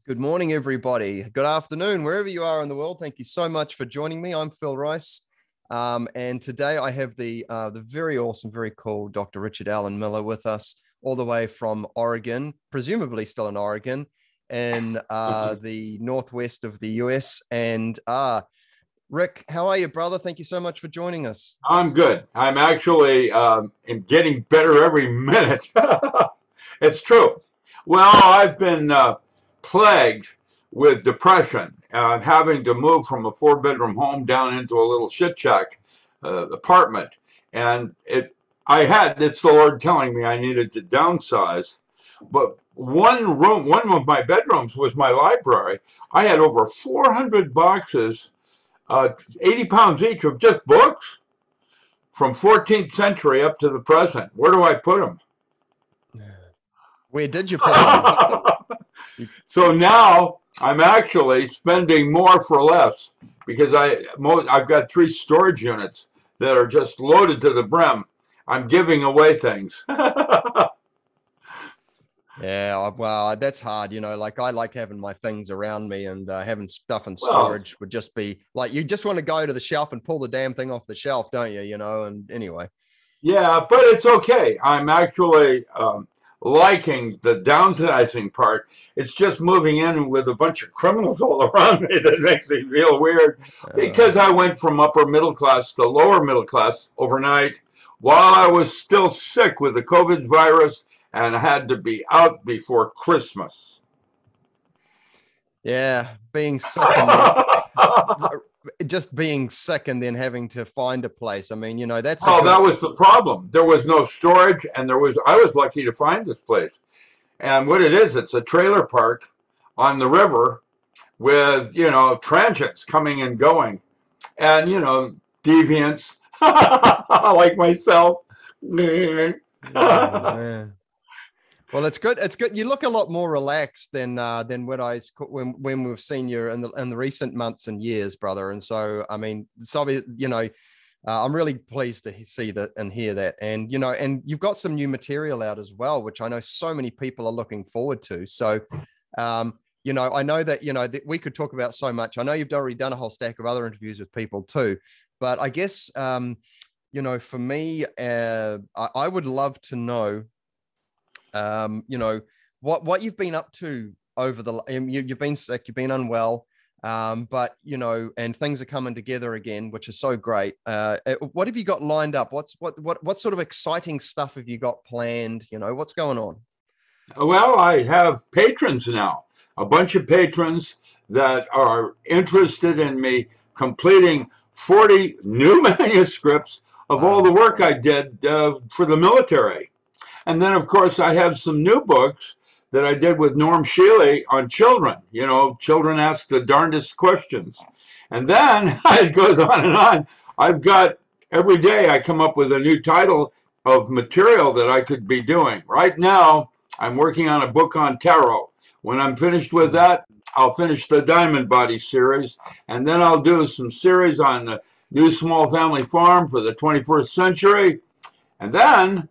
Good morning, everybody. Good afternoon, wherever you are in the world. Thank you so much for joining me. I'm Phil Rice, and today I have the very awesome, very cool Dr. Richard Allen Miller with us, all the way from Oregon, presumably still in Oregon, in the northwest of the US. And Rick, how are you, brother? Thank you so much for joining us. I'm good. I'm actually getting better every minute. It's true. Well, I've been plagued with depression, having to move from a four-bedroom home down into a little shit shack apartment. And it's the Lord telling me I needed to downsize. But one of my bedrooms was my library. I had over 400 boxes, 80 pounds each of just books from 14th century up to the present. Where do I put them? Where did you put them? So now I'm actually spending more for less because I've got 3 storage units that are just loaded to the brim. I'm giving away things. Yeah, well, that's hard, like I like having my things around me, and having stuff in storage would just be like, you just want to go to the shelf and pull the damn thing off the shelf, don't you? And anyway. Yeah, but it's okay. I'm actually liking the downsizing part. It's just moving in with a bunch of criminals all around me that makes me feel weird, because I went from upper middle class to lower middle class overnight while I was still sick with the COVID virus and had to be out before Christmas. Yeah, being sick just being sick and then having to find a place. I mean, that's that was the problem. There was no storage, and I was lucky to find this place. And what it is, it's a trailer park on the river with, transients coming and going, and, deviants like myself. Oh, well, it's good. It's good. You look a lot more relaxed than when we've seen you in the recent months and years, brother. And so, I mean, I'm really pleased to see that and hear that. And and you've got some new material out as well, which I know so many people are looking forward to. So, I know that that we could talk about so much. I know you've already done a whole stack of other interviews with people too, but I guess for me, I would love to know. What you've been up to over you've been sick, you've been unwell, but and things are coming together again, which is so great. What have you got lined up? What sort of exciting stuff have you got planned? What's going on? Well, I have patrons now, a bunch of patrons that are interested in me completing 40 new manuscripts of all the work I did for the military. And then, of course, I have some new books that I did with Norm Shealy on children. Children ask the darndest questions. And then it goes on and on. Every day I come up with a new title of material that I could be doing. Right now, I'm working on a book on tarot. When I'm finished with that, I'll finish the Diamond Body series. And then I'll do some series on the new small family farm for the 21st century. And then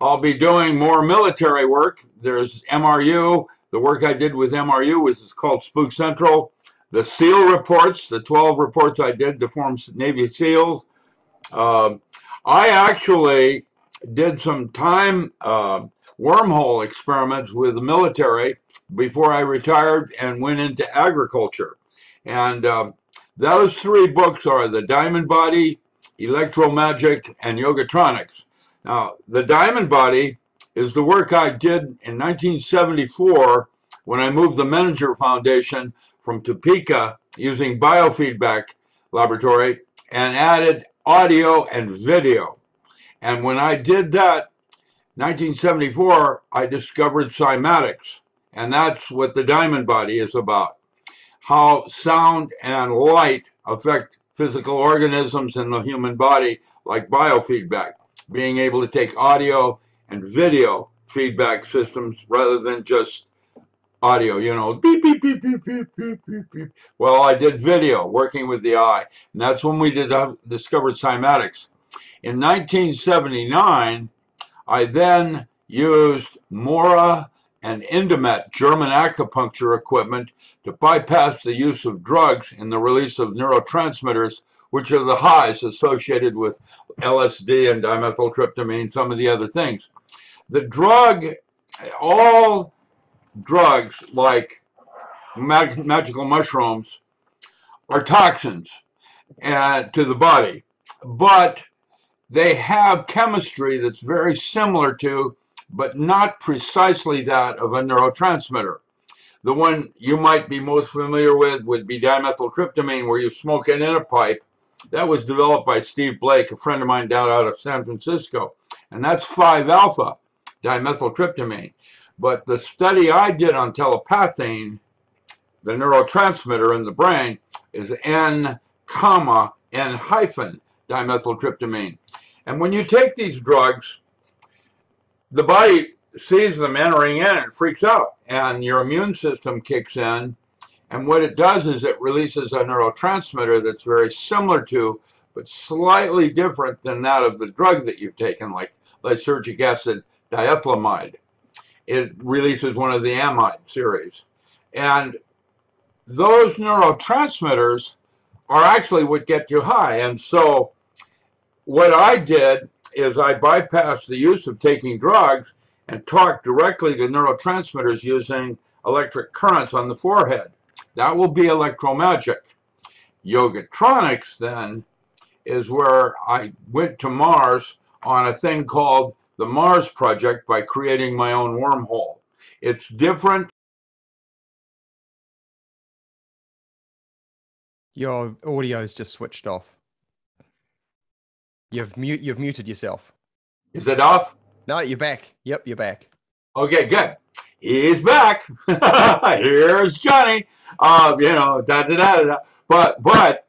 I'll be doing more military work. There's MRU. The work I did with MRU is called Spook Central. The SEAL reports, the 12 reports I did to form Navy SEALs. I actually did some time wormhole experiments with the military before I retired and went into agriculture. And those 3 books are The Diamond Body, Electromagic, and Yogatronics. Now, the Diamond Body is the work I did in 1974 when I moved the Menninger Foundation from Topeka using biofeedback laboratory and added audio and video. And when I did that, 1974, I discovered cymatics. And that's what the Diamond Body is about. How sound and light affect physical organisms in the human body, like biofeedback. Being able to take audio and video feedback systems rather than just audio, beep, beep, beep, beep, beep, beep, beep, beep. Well, I did video working with the eye, and that's when we discovered cymatics. In 1979, I then used Mora and Indomet German acupuncture equipment to bypass the use of drugs and the release of neurotransmitters, which are the highs associated with LSD and dimethyltryptamine, some of the other things. The drug, all drugs like magical mushrooms are toxins to the body, but they have chemistry that's very similar to, but not precisely that of a neurotransmitter. The one you might be most familiar with would be dimethyltryptamine, where you smoke it in a pipe. That was developed by Steve Blake, a friend of mine down out of San Francisco, and that's 5-alpha dimethyltryptamine. But the study I did on telepathine, the neurotransmitter in the brain, is N hyphen dimethyltryptamine. And when you take these drugs, the body sees them entering in and freaks out, and your immune system kicks in, and what it does is it releases a neurotransmitter that's very similar to, but slightly different than that of the drug that you've taken, like lysergic acid diethylamide. It releases one of the amide series. And those neurotransmitters are actually what get you high. And so what I did is I bypassed the use of taking drugs and talked directly to neurotransmitters using electric currents on the forehead. That will be electromagic. Yogatronics then is where I went to Mars on a thing called the Mars Project by creating my own wormhole. It's different. Your audio's just switched off. You've muted yourself. Is it off? No, you're back. Yep, you're back. Okay, good. He's back. Here's Johnny. You know, da da da da. But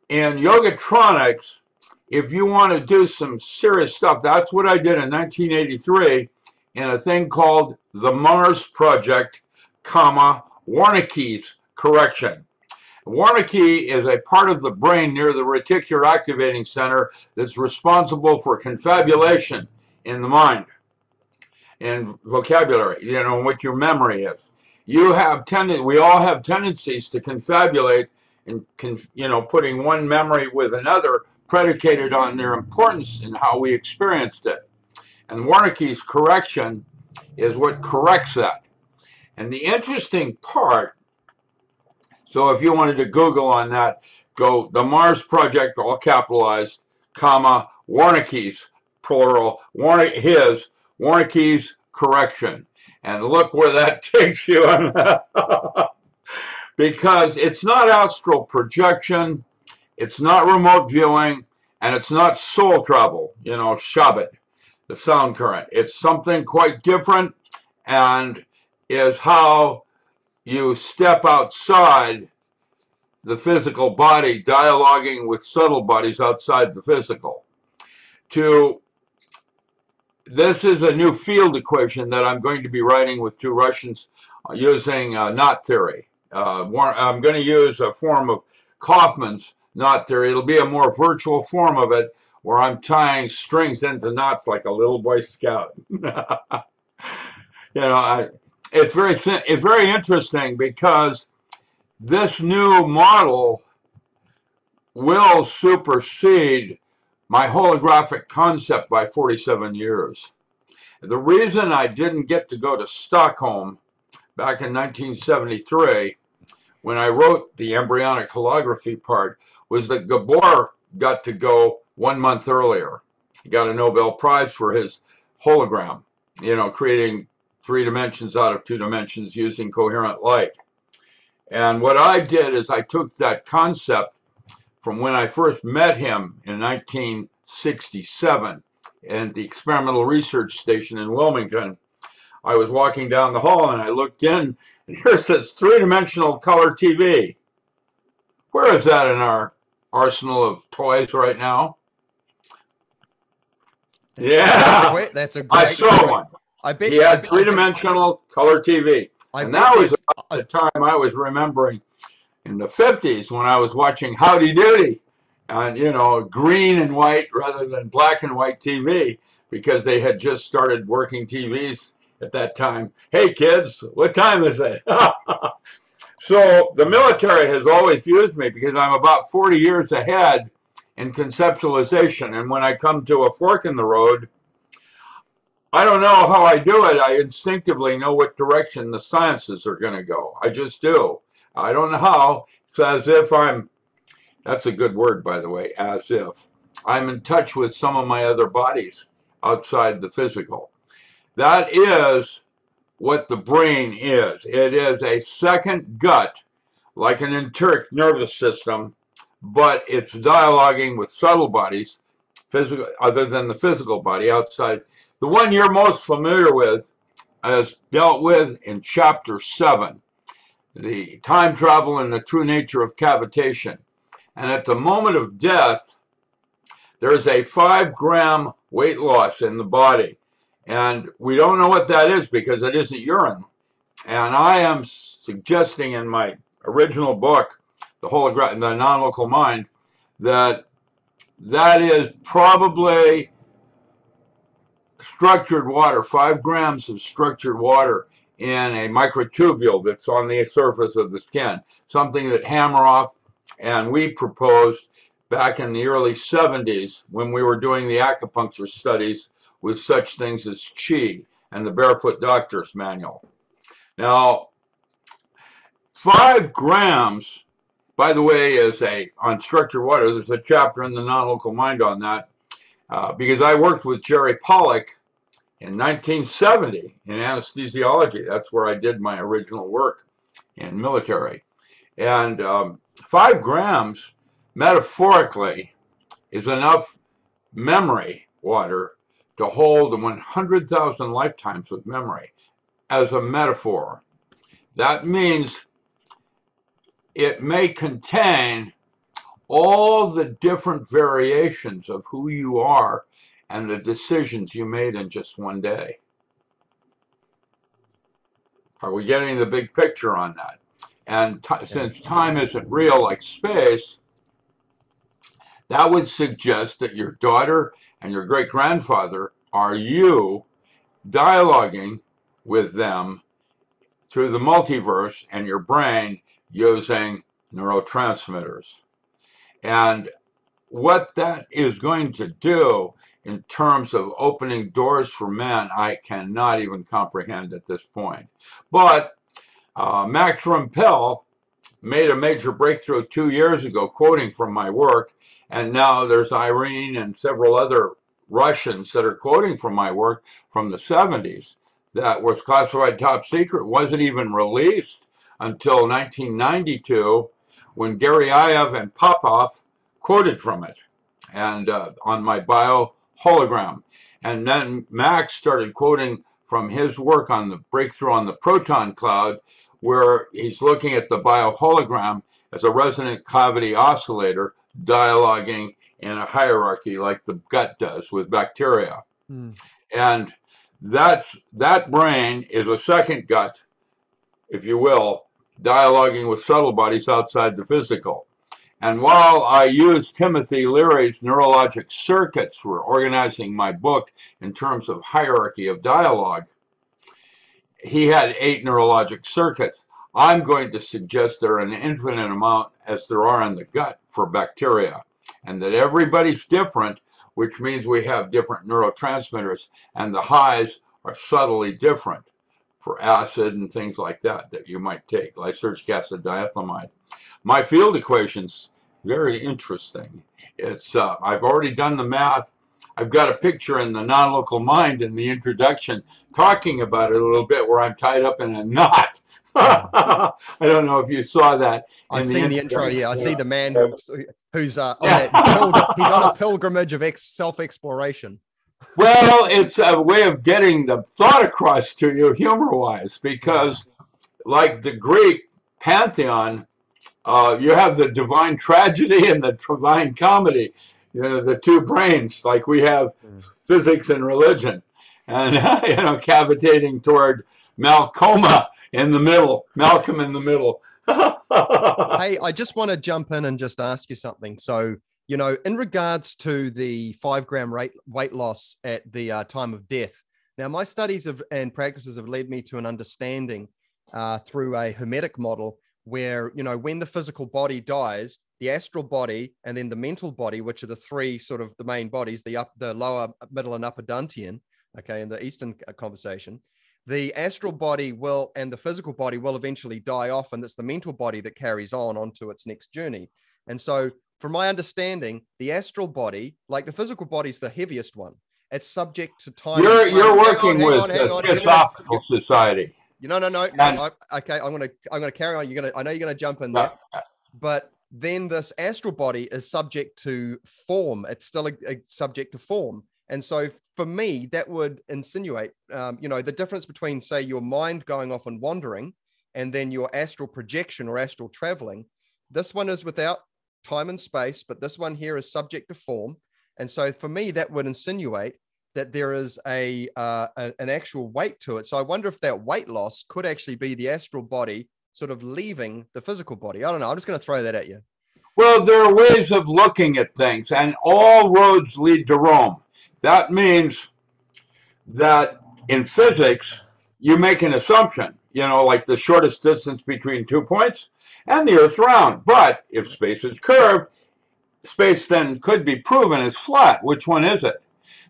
in Yogatronics, if you want to do some serious stuff, that's what I did in 1983 in a thing called the Mars Project, Wernicke's correction. Wernicke is a part of the brain near the reticular activating center that's responsible for confabulation in the mind and vocabulary, you know, what your memory is. We all have tendencies to confabulate and, you know, putting one memory with another predicated on their importance and how we experienced it. And Wernicke's correction is what corrects that. And the interesting part, so if you wanted to Google on that, go the Mars Project, all capitalized, Wernicke's, plural, Wernicke's correction. And look where that takes you. Because it's not astral projection, it's not remote viewing, and it's not soul travel, you know, Shabbat, the sound current. It's something quite different, and is how you step outside the physical body, dialoguing with subtle bodies outside the physical. This is a new field equation that I'm going to be writing with two Russians using knot theory. I'm going to use a form of Kaufman's knot theory. It'll be a more virtual form of it where I'm tying strings into knots like a little Boy Scout. You know, it's very interesting because this new model will supersede my holographic concept by 47 years. The reason I didn't get to go to Stockholm back in 1973 when I wrote the embryonic holography part was that Gabor got to go 1 month earlier. He got a Nobel Prize for his hologram, you know, creating 3 dimensions out of 2 dimensions using coherent light. And what I did is I took that concept from when I first met him in 1967 at the Experimental Research Station in Wilmington. I was walking down the hall and I looked in, and here's this 3-dimensional color TV. Where is that in our arsenal of toys right now? That's a great. I saw one. I bet he had 3-dimensional color TV. And that was about the time I was remembering in the 50s when I was watching Howdy Doody on, you know, green and white rather than black and white TV, because they had just started working TVs at that time. Hey, kids, what time is it? So the military has always used me because I'm about 40 years ahead in conceptualization. And when I come to a fork in the road, I don't know how I do it. I instinctively know what direction the sciences are going to go. I just do. I don't know how. It's as if that's a good word, by the way, as if I'm in touch with some of my other bodies outside the physical. That is what the brain is. It is a second gut, like an enteric nervous system, but it's dialoguing with subtle bodies, physical, other than the physical body outside. The one you're most familiar with is dealt with in Chapter 7, the time travel and the true nature of cavitation. And at the moment of death, there's a 5-gram weight loss in the body. And we don't know what that is because it isn't urine. And I am suggesting in my original book, the non-local mind, that is probably structured water, 5 grams of structured water in a microtubule that's on the surface of the skin, something that Hammeroff and we proposed back in the early 70s when we were doing the acupuncture studies with such things as Qi and the Barefoot Doctor's Manual. Now, 5 grams, by the way, is on structured water. There's a chapter in the non-local mind on that because I worked with Jerry Pollack in 1970 in anesthesiology. That's where I did my original work in military. And 5 grams, metaphorically, is enough memory water to hold 100,000 lifetimes of memory as a metaphor. That means it may contain all the different variations of who you are and the decisions you made in just one day. Are we getting the big picture on that? And since time isn't real like space, that would suggest that your daughter and your great-grandfather are you dialoguing with them through the multiverse and your brain using neurotransmitters. And what that is going to do in terms of opening doors for men, I cannot even comprehend at this point. But Max Rumpel made a major breakthrough 2 years ago, quoting from my work, and now there's Irene and several other Russians that are quoting from my work from the 70s that was classified top secret, wasn't even released until 1992 when Garyaev and Popov quoted from it and on my bio hologram. And then Max started quoting from his work on the breakthrough on the proton cloud, where he's looking at the biohologram as a resonant cavity oscillator dialoguing in a hierarchy like the gut does with bacteria. And that brain is a second gut, if you will, dialoguing with subtle bodies outside the physical. And while I use Timothy Leary's neurologic circuits for organizing my book in terms of hierarchy of dialogue, he had 8 neurologic circuits. I'm going to suggest there are an infinite amount as there are in the gut for bacteria, and that everybody's different, which means we have different neurotransmitters, and the highs are subtly different for acid and things like that you might take, lysergic acid diethylamide. My field equation's very interesting. It's I've already done the math. I've got a picture in the non-local mind in the introduction talking about it a little bit where I'm tied up in a knot. I don't know if you saw that. I've seen the intro. Yeah, I see the man who's on he's on a pilgrimage of self-exploration. Well, it's a way of getting the thought across to you humor-wise, because like the Greek pantheon, you have the divine tragedy and the divine comedy, the two brains, like we have physics and religion, and cavitating toward Malcolm in the middle. Hey, I just want to jump in and just ask you something. So, in regards to the 5 gram weight loss at the time of death. Now, my studies and practices have led me to an understanding through a Hermetic model where, when the physical body dies, the astral body and then the mental body, which are the three sort of the main bodies, the lower, middle, and upper Dantian, okay, in the Eastern conversation, the astral body and the physical body will eventually die off, and it's the mental body that carries onto its next journey. And so, from my understanding, the astral body, like the physical body, is the heaviest one. It's subject to time. You're working with the Theosophical Society. No. Okay, I'm gonna carry on. I know you're gonna jump in there, but then this astral body is subject to form. It's still a subject to form, and so for me, that would insinuate, the difference between, say, your mind going off and wandering, and then your astral projection or astral traveling. This one is without time and space, but this one here is subject to form, and so for me, that would insinuate that there is an actual weight to it. So I wonder if that weight loss could actually be the astral body sort of leaving the physical body. I don't know. I'm just going to throw that at you. Well, there are ways of looking at things, and all roads lead to Rome. That means that in physics, you make an assumption, like the shortest distance between 2 points, and the Earth's round. But if space is curved, space then could be proven as flat. Which one is it?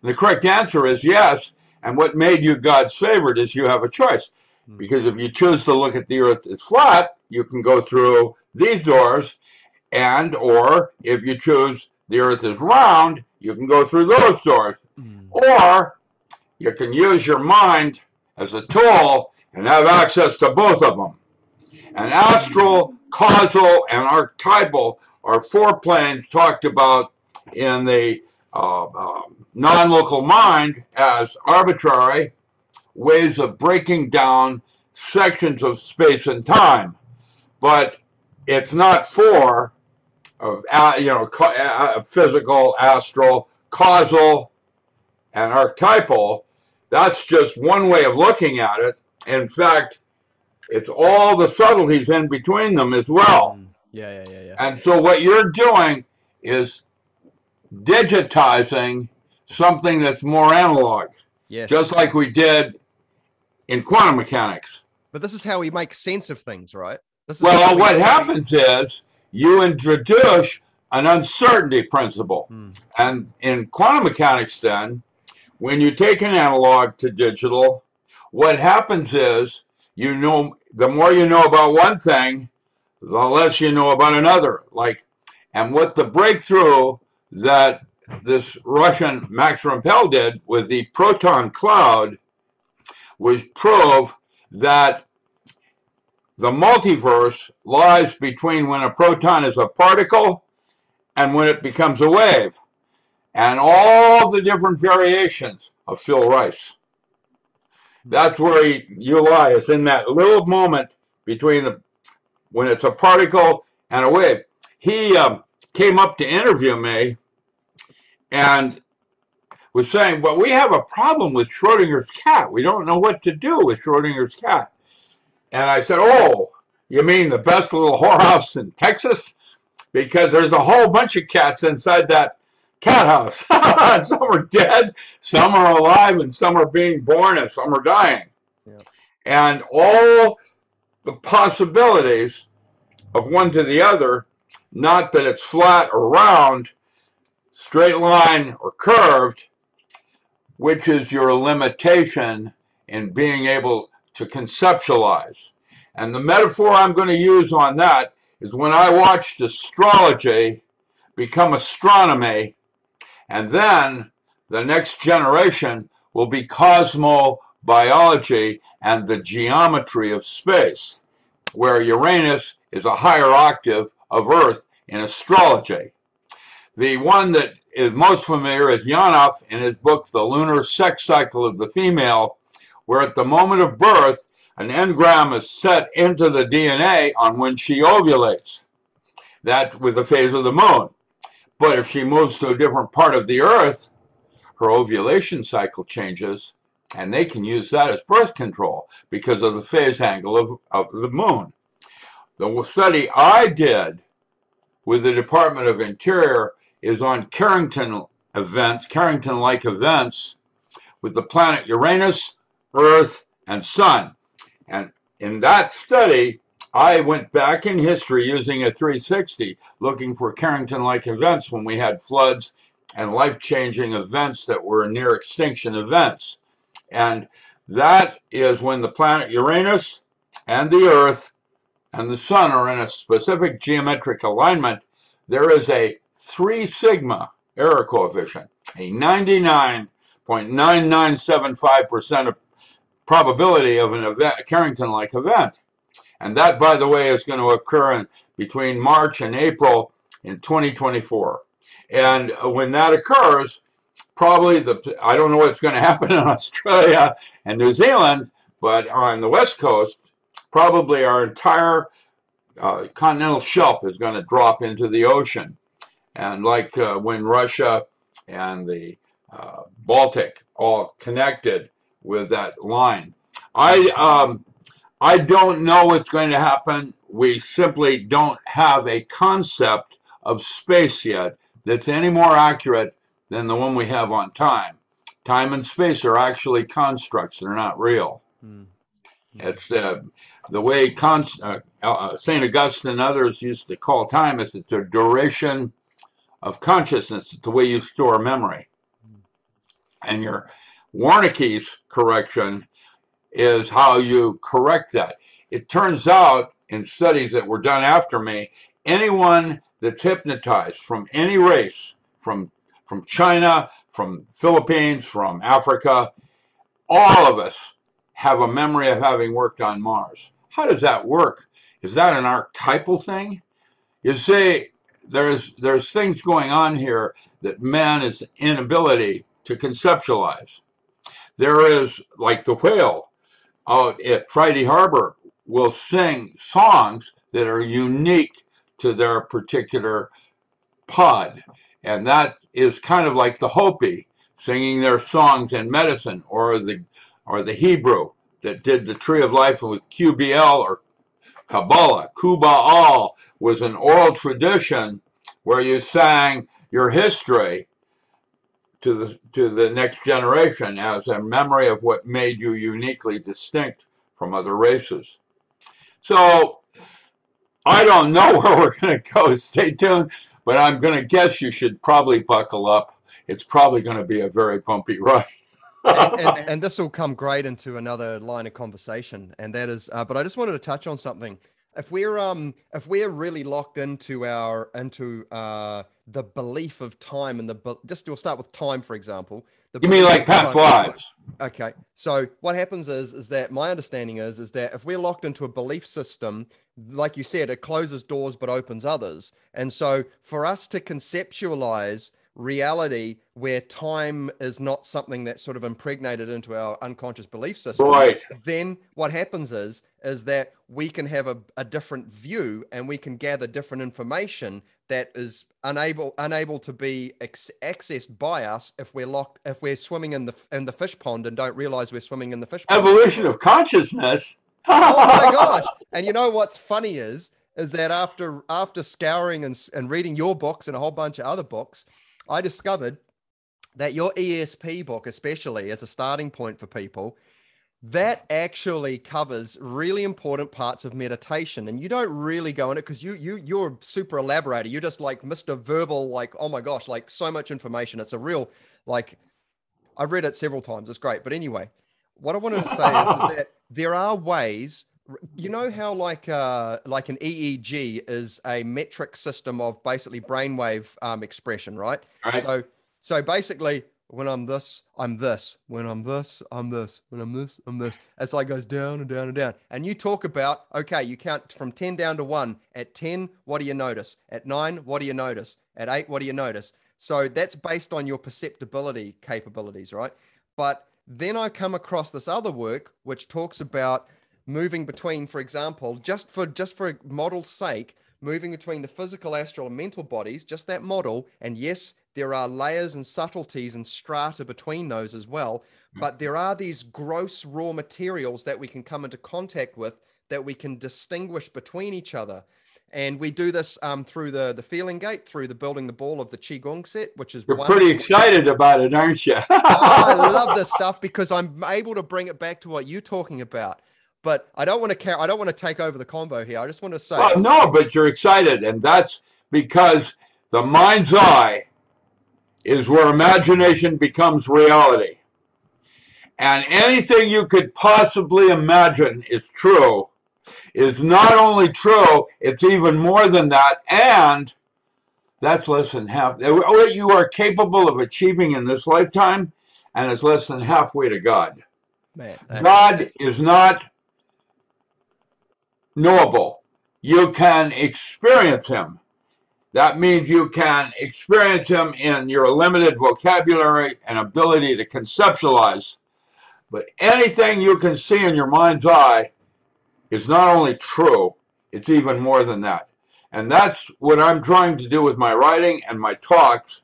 And the correct answer is yes. And what made you God's favorite is you have a choice. Because if you choose to look at the Earth as flat, you can go through these doors, or if you choose the Earth is round, you can go through those doors. Or you can use your mind as a tool and have access to both of them. And astral, causal, and archetypal are 4 planes talked about in the non-local mind as arbitrary ways of breaking down sections of space and time. But it's not 4 of physical, astral, causal, and archetypal. That's just one way of looking at it. In fact, it's all the subtleties in between them as well. Yeah. And so what you're doing is digitizing something that's more analog. Yes. Just like we did in quantum mechanics. But this is how we make sense of things, right? Well, what happens is you introduce an uncertainty principle. And in quantum mechanics then, when you take an analog to digital, what happens is, you know, the more you know about one thing, the less you know about another. And what the breakthrough that this Russian Max Rampel did with the proton cloud was prove that the multiverse lies between when a proton is a particle and when it becomes a wave, and all the different variations of Phil Rice. That's where you lie, is in that little moment between when it's a particle and a wave. He came up to interview me and was saying, well, we have a problem with Schrodinger's cat. We don't know what to do with Schrodinger's cat. And I said, oh, you mean the best little whorehouse in Texas? Because there's a whole bunch of cats inside that cat house. Some are dead, some are alive, and some are being born, and some are dying. Yeah. And all the possibilities of one to the other, not that it's flat or round, straight line or curved, which is your limitation in being able to conceptualize. And the metaphor I'm going to use on that is when I watched astrology become astronomy, and then the next generation will be Cosmo Biology and the geometry of space, where Uranus is a higher octave of Earth in astrology. The one that is most familiar is Janov in his book, The Lunar Sex Cycle of the Female, where at the moment of birth, an engram is set into the DNA on when she ovulates, that with the phase of the moon. But if she moves to a different part of the Earth, her ovulation cycle changes, and they can use that as birth control because of the phase angle of the moon. The study I did with the Department of Interior is on Carrington events, Carrington-like events, with the planet Uranus, Earth, and Sun. And in that study, I went back in history using a 360, looking for Carrington-like events when we had floods and life-changing events that were near extinction events. And that is when the planet Uranus and the Earth and the Sun are in a specific geometric alignment. There is a 3 sigma error coefficient, a 99.9975% of probability of an event, a Carrington-like event. And that, by the way, is going to occur between March and April in 2024. And when that occurs, probably I don't know what's going to happen in Australia and New Zealand, but on the West Coast, probably our entire continental shelf is going to drop into the ocean. And like when Russia and the Baltic all connected with that line. I don't know what's going to happen. We simply don't have a concept of space yet that's any more accurate than the one we have on time. Time and space are actually constructs. They're not real. It's the way St. Augustine and others used to call time is it's a duration of consciousness. It's the way you store memory. And your Wernicke's correction is how you correct that. It turns out in studies that were done after me, anyone that's hypnotized from any race, from China, from Philippines, from Africa, all of us have a memory of having worked on Mars. How does that work? Is that an archetypal thing? You see, there's things going on here that man's inability to conceptualize. There is, like the whale out at Friday Harbor will sing songs that are unique to their particular pod. And that is kind of like the Hopi singing their songs in medicine, or the Hebrew that did the Tree of Life with QBL or Kabbalah. Kuba'al was an oral tradition where you sang your history to the next generation as a memory of what made you uniquely distinct from other races. So I don't know where we're going to go. Stay tuned, but I'm going to guess you should probably buckle up. It's probably going to be a very bumpy ride. and this will come great into another line of conversation, and that is, but I just wanted to touch on something. If we're really locked into the belief of time, and we'll start with time, for example. You mean like past lives? Okay. So what happens is that my understanding is that if we're locked into a belief system, like you said, it closes doors but opens others. And so for us to conceptualize reality where time is not something that's sort of impregnated into our unconscious belief system, right, then what happens is that we can have a different view, and we can gather different information that is unable to be accessed by us if we're swimming in the fish pond and don't realize we're swimming in the fish pond. Evolution of consciousness. Oh my gosh. And you know what's funny is that after scouring and reading your books and a whole bunch of other books, I discovered that your ESP book, especially as a starting point for people, that actually covers really important parts of meditation. And you don't really go in it because you're super elaborator. You're just like Mr. Verbal, like, oh my gosh, like so much information. It's a real, like, I've read it several times. It's great. But anyway, what I wanted to say is that there are ways, you know how like an EEG is a metric system of basically brainwave expression, right? Right. So basically, when I'm this, I'm this. When I'm this, I'm this. When I'm this, I'm this. It's like goes down and down and down. And you talk about, okay, you count from 10 down to 1. At 10, what do you notice? At 9, what do you notice? At 8, what do you notice? So that's based on your perceptibility capabilities, right? But then I come across this other work which talks about moving between, for example, just for model's sake, moving between the physical, astral, and mental bodies, just that model. And yes, there are layers and subtleties and strata between those as well. But there are these gross raw materials that we can come into contact with that we can distinguish between each other. And we do this through the feeling gate, through the building the ball of the Qigong set, which is You're pretty excited about it, aren't you? I love this stuff because I'm able to bring it back to what you're talking about. But I don't want to I don't want to take over the convo here. I just want to say, Well, no, but you're excited, and that's because the mind's eye is where imagination becomes reality. And anything you could possibly imagine is true, is not only true, it's even more than that. And that's less than half. What you are capable of achieving in this lifetime, and it's less than halfway to God. man, God is not knowable. You can experience him. That means you can experience him in your limited vocabulary and ability to conceptualize. But anything you can see in your mind's eye is not only true, it's even more than that. And that's what I'm trying to do with my writing and my talks,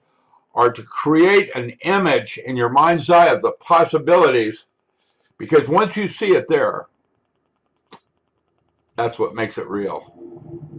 are to create an image in your mind's eye of the possibilities, because once you see it there, that's what makes it real.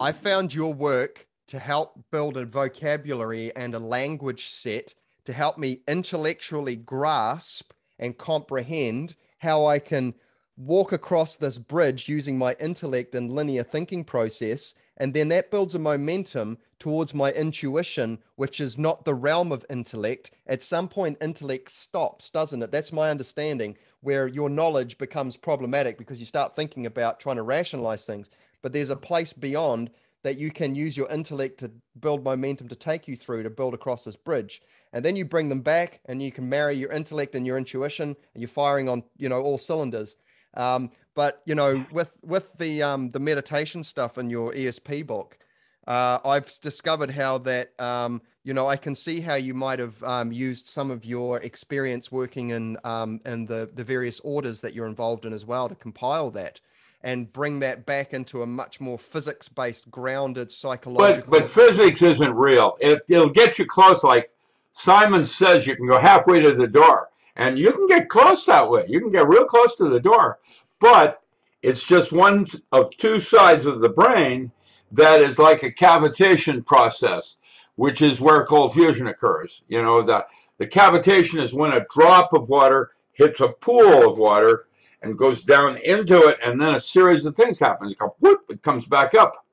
I found your work to help build a vocabulary and a language set to help me intellectually grasp and comprehend how I can walk across this bridge using my intellect and linear thinking process. And then that builds a momentum towards my intuition, which is not the realm of intellect. At some point, intellect stops, doesn't it? That's my understanding, where your knowledge becomes problematic because you start thinking about trying to rationalize things. But there's a place beyond that you can use your intellect to build momentum to take you through, to build across this bridge. And then you bring them back and you can marry your intellect and your intuition, and you're firing on, all cylinders. But, with the meditation stuff in your ESP book, I've discovered how that, I can see how you might have used some of your experience working in the various orders that you're involved in as well to compile that and bring that back into a much more physics-based, grounded, psychological... But physics isn't real. It'll get you close. Like Simon says, you can go halfway to the door. And you can get close that way. You can get real close to the door. But it's just one of two sides of the brain that is like a cavitation process, which is where cold fusion occurs. The cavitation is when a drop of water hits a pool of water and goes down into it, and then a series of things happen. It comes back up.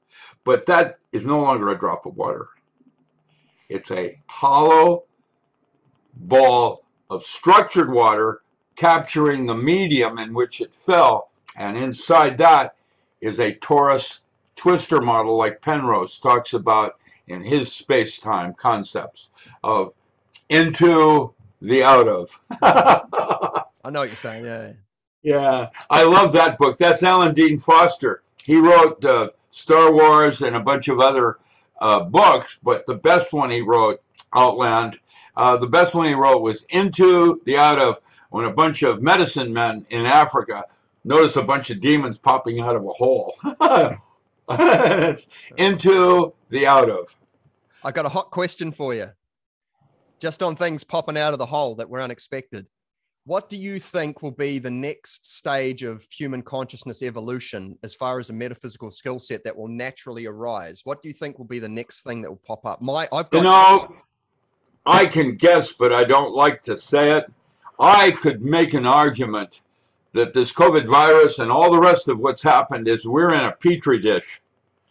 But that is no longer a drop of water. It's a hollow ball of structured water capturing the medium in which it fell. And inside that is a torus twister model, like Penrose talks about in his space-time concepts of into the out of. I know what you're saying, yeah. Yeah, I love that book. That's Alan Dean Foster. He wrote Star Wars and a bunch of other books, but the best one he wrote, Outland, the best one he wrote was Into the Out of, when a bunch of medicine men in Africa notice a bunch of demons popping out of a hole. It's Into the Out of. I got a hot question for you. Just on things popping out of the hole that were unexpected. What do you think will be the next stage of human consciousness evolution as far as a metaphysical skill set that will naturally arise? What do you think will be the next thing that will pop up? I can guess, but I don't like to say it. I could make an argument that this COVID virus and all the rest of what's happened is we're in a petri dish.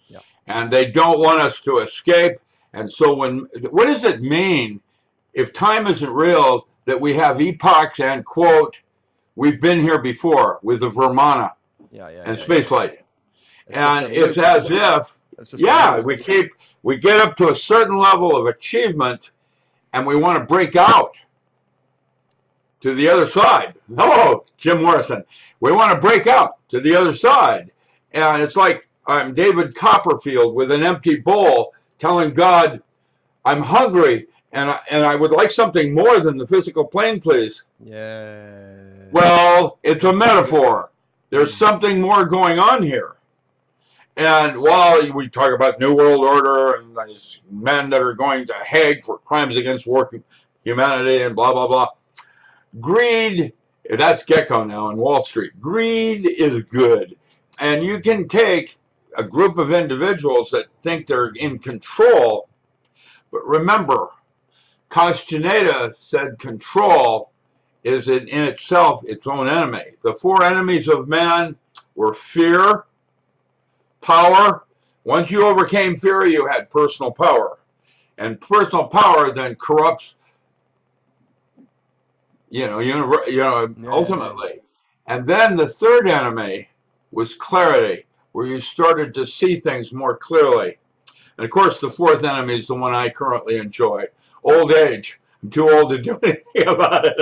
Yeah. And they don't want us to escape. And so what does it mean if time isn't real, that we have epochs and, quote, we've been here before with the Vermana and spaceflight. And it's as if, we get up to a certain level of achievement and we want to break out to the other side. Hello, Jim Morrison. We want to break out to the other side. And it's like I'm David Copperfield with an empty bowl telling God, I'm hungry. And I would like something more than the physical plane, please. Yeah. Well, it's a metaphor. There's something more going on here. And while we talk about New World Order and these men that are going to Hague for crimes against humanity and blah, blah, blah, greed, that's Gecko now in Wall Street. Greed is good. And you can take a group of individuals that think they're in control. But remember, Castaneda said control is in itself its own enemy. The four enemies of man were fear, power. Once you overcame fear, you had personal power. And personal power then corrupts, ultimately. And then the third enemy was clarity, where you started to see things more clearly. And of course, the fourth enemy is the one I currently enjoy: old age. I'm too old to do anything about it.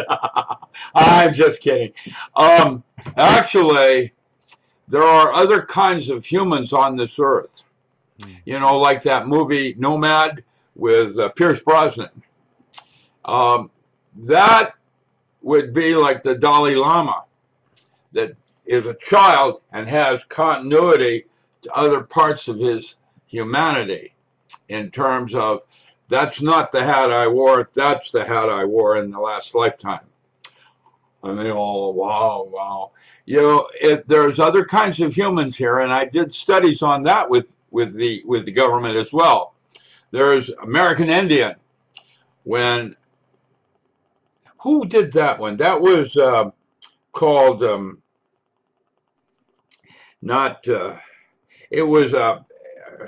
I'm just kidding. Actually, there are other kinds of humans on this earth. Like that movie Nomad with Pierce Brosnan. That would be like the Dalai Lama, that is a child and has continuity to other parts of his humanity, in terms of, that's not the hat I wore, that's the hat I wore in the last lifetime. And they all, wow. There's other kinds of humans here, and I did studies on that with the government as well. There's American Indian. Who did that one? That was called it was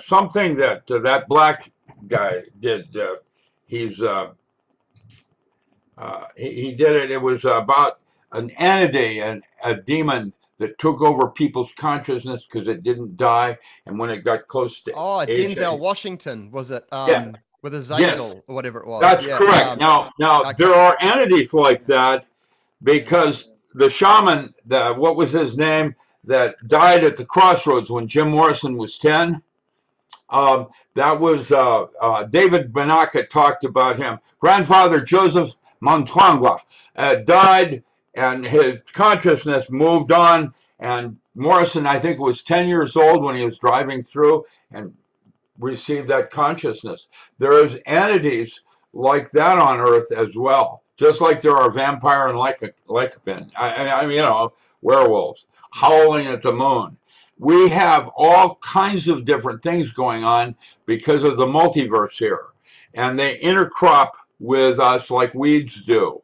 something that that black guy did. He did it. It was about an entity and a demon that took over people's consciousness because it didn't die, and when it got close to Denzel Washington, was it? Yeah. With a Zazel, Yes. or whatever it was. That's correct. Now okay. There are entities like that, because the shaman, what was his name, that died at the crossroads when Jim Morrison was 10, that was David Benaka talked about him. Grandfather Joseph Montwangwa died, and his consciousness moved on, and Morrison, I think, was 10 years old when he was driving through and received that consciousness. There's entities like that on Earth as well, just like there are vampire and lycanthropes, werewolves howling at the moon. We have all kinds of different things going on because of the multiverse here, and they intercrop with us like weeds do.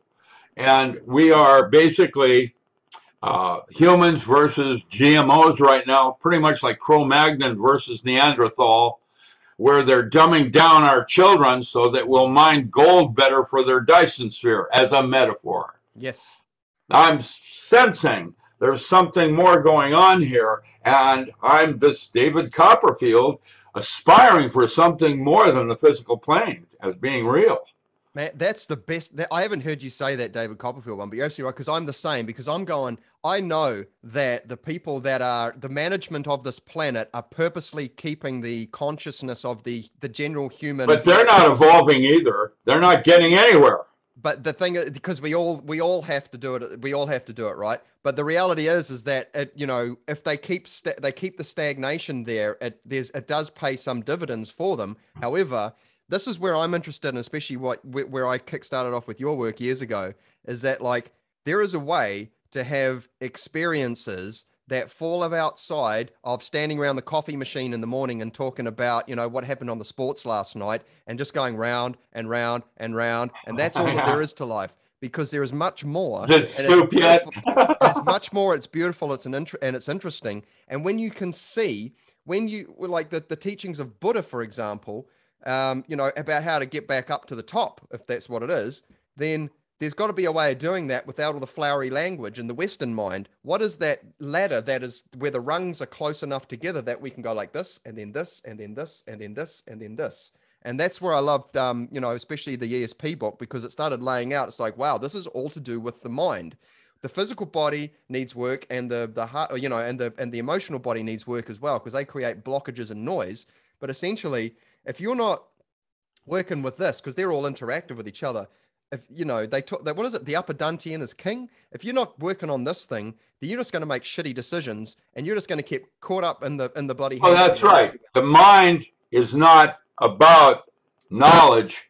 And we are basically humans versus GMOs right now, pretty much like Cro-Magnon versus Neanderthal, where they're dumbing down our children so that we'll mine gold better for their Dyson sphere, as a metaphor. Yes. I'm sensing there's something more going on here, and I'm this David Copperfield aspiring for something more than the physical plane as being real. Man, that's the best. I haven't heard you say that David Copperfield one, but you're absolutely right, because I'm the same, because I'm going, I know that the people that are the management of this planet are purposely keeping the consciousness of the general human. But they're not evolving either. They're not getting anywhere. But the thing is, because we all have to do it, right? But the reality is that if they keep the stagnation there, it does pay some dividends for them. However, this is where I'm interested in, especially where I kickstarted off with your work years ago, is that like there is a way to have experiences that fall outside of standing around the coffee machine in the morning and talking about, what happened on the sports last night, and just going round and round and round. And that's all that there is to life, because there is much more. Is it soup yet? It's much more. It's beautiful. It's interesting. And when you can see, when you like the teachings of Buddha, for example, about how to get back up to the top, if that's what it is, then there's got to be a way of doing that without all the flowery language in the Western mind. What is that ladder that is where the rungs are close enough together that we can go like this, and then this, and then this, and then this, and then this? And that's where I loved, especially the ESP book, because it started laying out. It's like, wow, this is all to do with the mind. The physical body needs work, and the heart, and the emotional body needs work as well, because they create blockages and noise. But essentially, if you're not working with this, because they're all interactive with each other, if they talk that, what is it? The upper Dantian is king. If you're not working on this thing, then you're just going to make shitty decisions, and you're just going to get caught up in the bloody. Oh, that's right. The mind is not about knowledge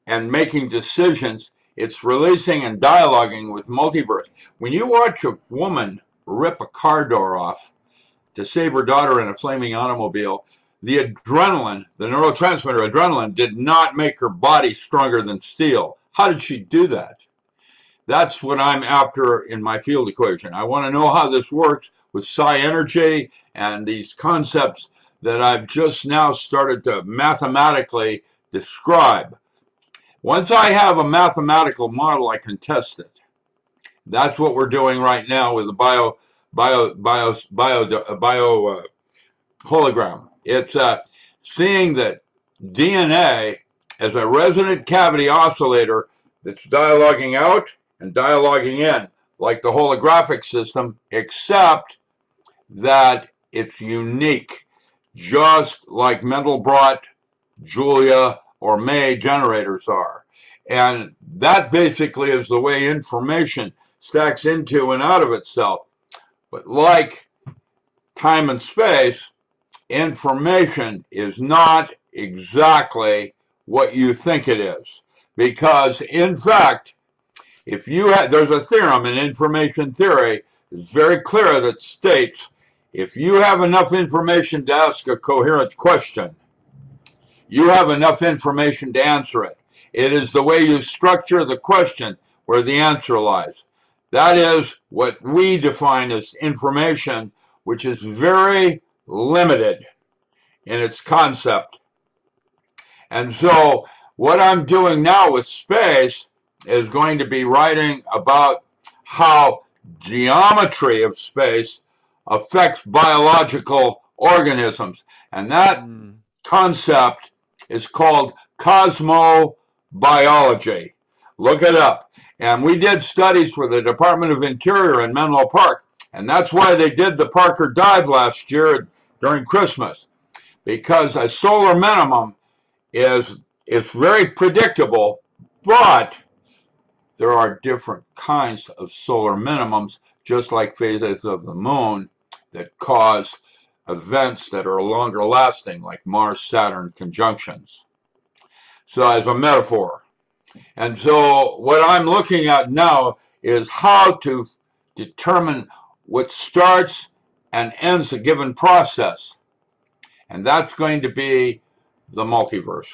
and making decisions. It's releasing and dialoguing with multiverse. When you watch a woman rip a car door off to save her daughter in a flaming automobile, the adrenaline, the neurotransmitter adrenaline, did not make her body stronger than steel. How did she do that? That's what I'm after in my field equation. I want to know how this works with psi energy and these concepts that I've just now started to mathematically describe. Once I have a mathematical model, I can test it. That's what we're doing right now with the bio hologram. It's seeing that DNA as a resonant cavity oscillator that's dialoguing out and dialoguing in, like the holographic system, except that it's unique, just like Mandelbrot, Julia, or May generators are. And that basically is the way information stacks into and out of itself. But like time and space, information is not exactly what you think it is. Because, in fact, if you have, there's a theorem in information theory, it's very clear that states, if you have enough information to ask a coherent question, you have enough information to answer it. It is the way you structure the question where the answer lies. That is what we define as information, which is very limited in its concept. And so what I'm doing now with space is going to be writing about how geometry of space affects biological organisms. And that concept is called Cosmo Biology. Look it up. And we did studies for the Department of Interior in Menlo Park. And that's why they did the Parker dive last year during Christmas. Because a solar minimum is very predictable, but there are different kinds of solar minimums, just like phases of the moon, that cause events that are longer lasting, like Mars-Saturn conjunctions. So as a metaphor. And so what I'm looking at now is how to determine what starts and ends a given process. And that's going to be the multiverse.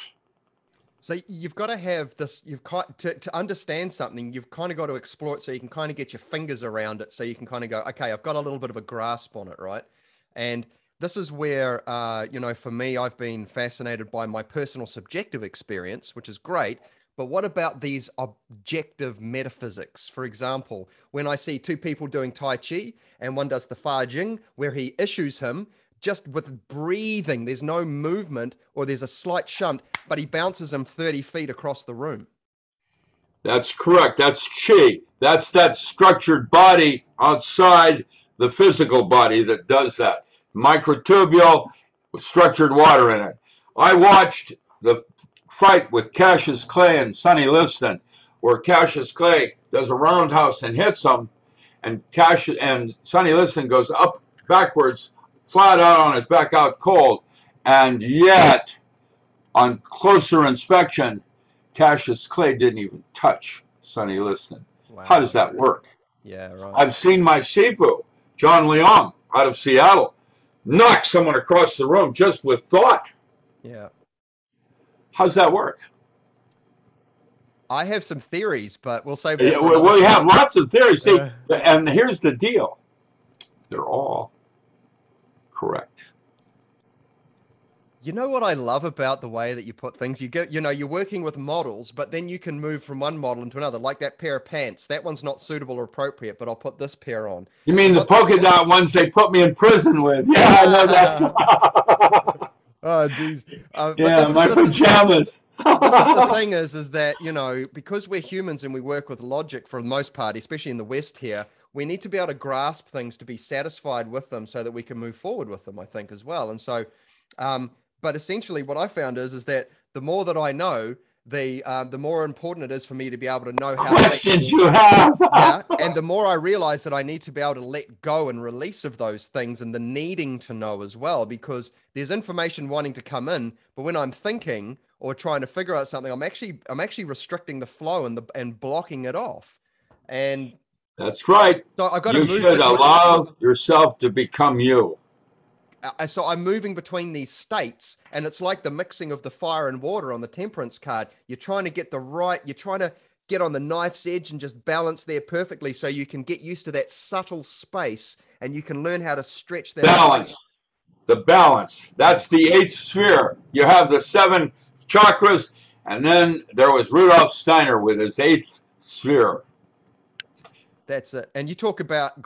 So you've got to have this, to understand something, you've kind of got to explore it so you can kind of get your fingers around it, so you can kind of go, okay, I've got a little bit of a grasp on it, right? And this is where, you know, for me, I've been fascinated by my personal subjective experience, which is great. But what about these objective metaphysics? For example, when I see two people doing Tai Chi and one does the Fa Jing, where he issues him just with breathing, there's no movement or there's a slight shunt, but he bounces him 30 feet across the room. That's correct. That's Chi. That's that structured body outside the physical body that does that. Microtubule with structured water in it. I watched the fight with Cassius Clay and Sonny Liston, where Cassius Clay does a roundhouse and hits him, and Sonny Liston goes up backwards, flat out on his back out cold, and yet on closer inspection, Cassius Clay didn't even touch Sonny Liston. Wow. How does that work? Yeah, right. I've seen my Sifu, John Leong, out of Seattle, knock someone across the room just with thought. Yeah. How's that work? I have some theories, but we'll save that. Yeah, we have lots of theories. See, and here's the deal. They're all correct. You know what I love about the way that you put things? You get, you know, you're working with models, but then you can move from one model into another. Like that pair of pants, that one's not suitable or appropriate, but I'll put this pair on. You mean the polka dot ones they put me in prison with? Yeah, I know that. Oh, geez. Yeah, my pajamas. This is the thing is that, you know, because we're humans and we work with logic for the most part, especially in the West here, we need to be able to grasp things to be satisfied with them so that we can move forward with them, I think, as well. And so, but essentially what I found is that the more that I know, the more important it is for me to be able to know how questions you have. Yeah, and the more I realize that I need to be able to let go and release of those things and the needing to know as well, because there's information wanting to come in, but when I'm thinking or trying to figure out something, I'm actually restricting the flow and blocking it off. And that's right. So I got to you should allow yourself to become you. so I'm moving between these states, and it's like the mixing of the fire and water on the temperance card. You're trying to get you're trying to get on the knife's edge and just balance there perfectly so you can get used to that subtle space and you can learn how to stretch that balance. The balance. That's Yes. the eighth sphere. You have the 7 chakras, and then there was Rudolf Steiner with his 8th sphere. That's it. And you talk about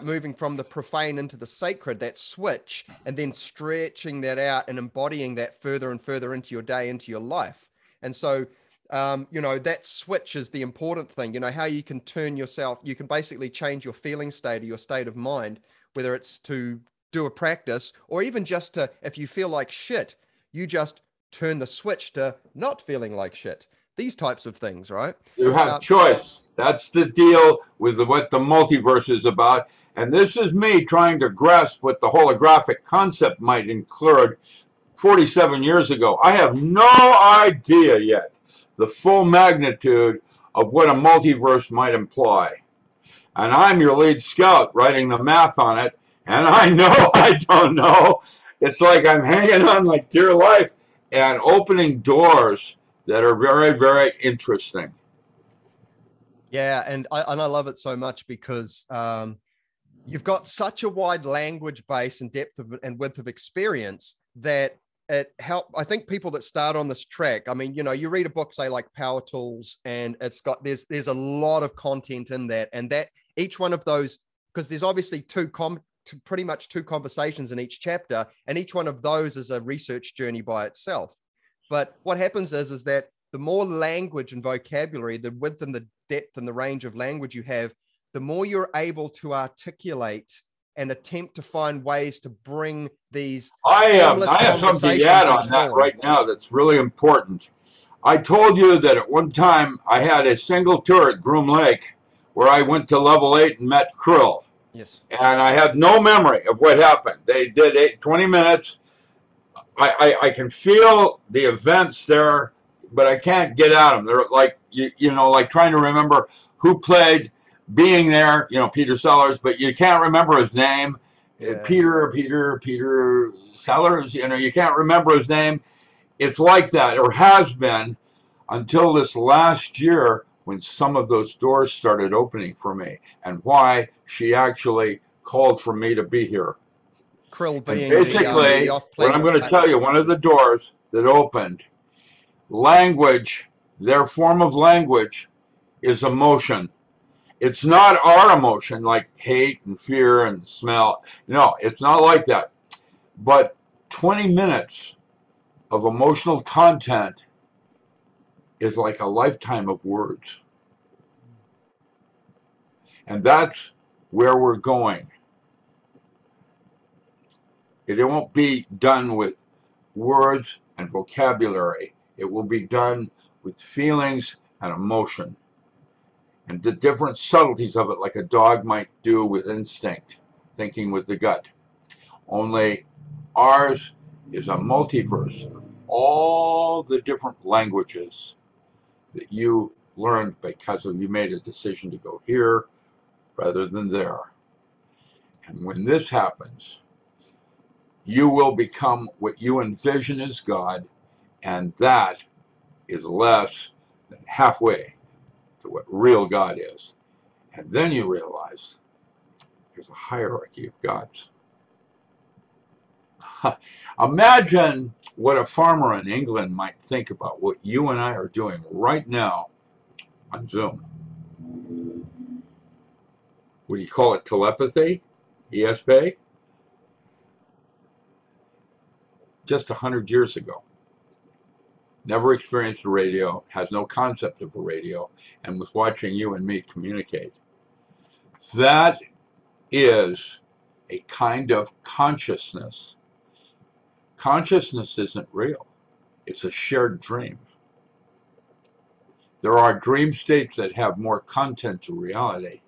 moving from the profane into the sacred, that switch, and then stretching that out and embodying that further and further into your day, into your life. And so, that switch is the important thing. How you can you can basically change your feeling state or your state of mind, whether it's to do a practice or even just to, if you feel like shit, you just turn the switch to not feeling like shit. These types of things, right? You have choice. That's the deal with what the multiverse is about. And this is me trying to grasp what the holographic concept might include 47 years ago. I have no idea yet the full magnitude of what a multiverse might imply. And I'm your lead scout writing the math on it. And I know I don't know. It's like I'm hanging on like dear life and opening doors that are very, very interesting. Yeah, and I love it so much because you've got such a wide language base and depth and width of experience that it help. I think people that start on this track, I mean, you read a book, say like Power Tools, and it's got there's a lot of content in that, and that each one of those, because there's obviously pretty much two conversations in each chapter, and each one of those is a research journey by itself. But what happens is that the more language and vocabulary, the width and the depth and the range of language you have, the more you're able to articulate and attempt to find ways to bring these. I have something to add on that right now that's really important. I told you that at one time I had a single tour at Groom Lake where I went to level 8 and met Krill. Yes. And I had no memory of what happened. They did 20 minutes. I can feel the events there, but I can't get at them. They're like, like trying to remember who played being there, Peter Sellers, but you can't remember his name. Yeah. Peter Sellers, you can't remember his name. It's like that, or has been, until this last year when some of those doors started opening for me, and why she actually called for me to be here. Krill being basically, what I'm going to tell you, one of the doors that opened, language, their form of language is emotion. It's not our emotion like hate and fear and smell. No, it's not like that. But 20 minutes of emotional content is like a lifetime of words. And that's where we're going. It won't be done with words and vocabulary. It will be done with feelings and emotion. And the different subtleties of it, like a dog might do with instinct, thinking with the gut. Only ours is a multiverse of all the different languages that you learned because you made a decision to go here rather than there. And when this happens, you will become what you envision as God, and that is less than halfway to what real God is. And then you realize there's a hierarchy of gods. Imagine what a farmer in England might think about what you and I are doing right now on Zoom. Would you call it telepathy? ESP? Just 100 years ago. Never experienced a radio, has no concept of a radio, and was watching you and me communicate. That is a kind of consciousness. Consciousness isn't real. It's a shared dream. There are dream states that have more content to reality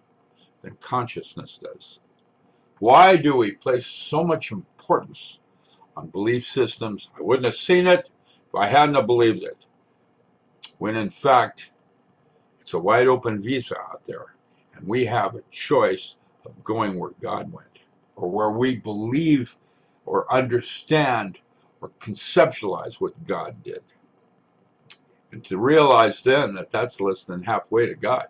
than consciousness does. Why do we place so much importance on belief systems? I wouldn't have seen it if I hadn't have believed it. When in fact, it's a wide open visa out there, and we have a choice of going where God went, or where we believe or understand or conceptualize what God did. And to realize then that that's less than halfway to God.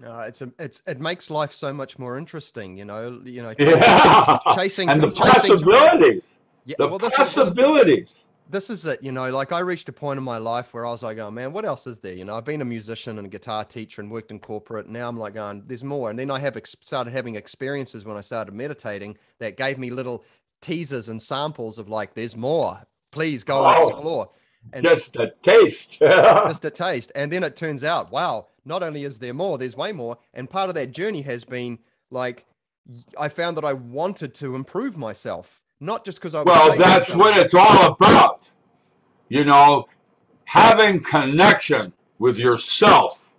It makes life so much more interesting, Yeah. And the possibilities. Yeah, The well, possibilities. this is it, like I reached a point in my life where I was like, oh man, what else is there? I've been a musician and a guitar teacher and worked in corporate. Now I'm like going, there's more. And then I started having experiences when I started meditating that gave me little teasers and samples of like, there's more. Please go and explore. And just a taste. just a taste. And then it turns out, wow, not only is there more, there's way more. And part of that journey has been like, I found that I wanted to improve myself, not just because I was. Well, that's what it's all about. Having connection with yourself.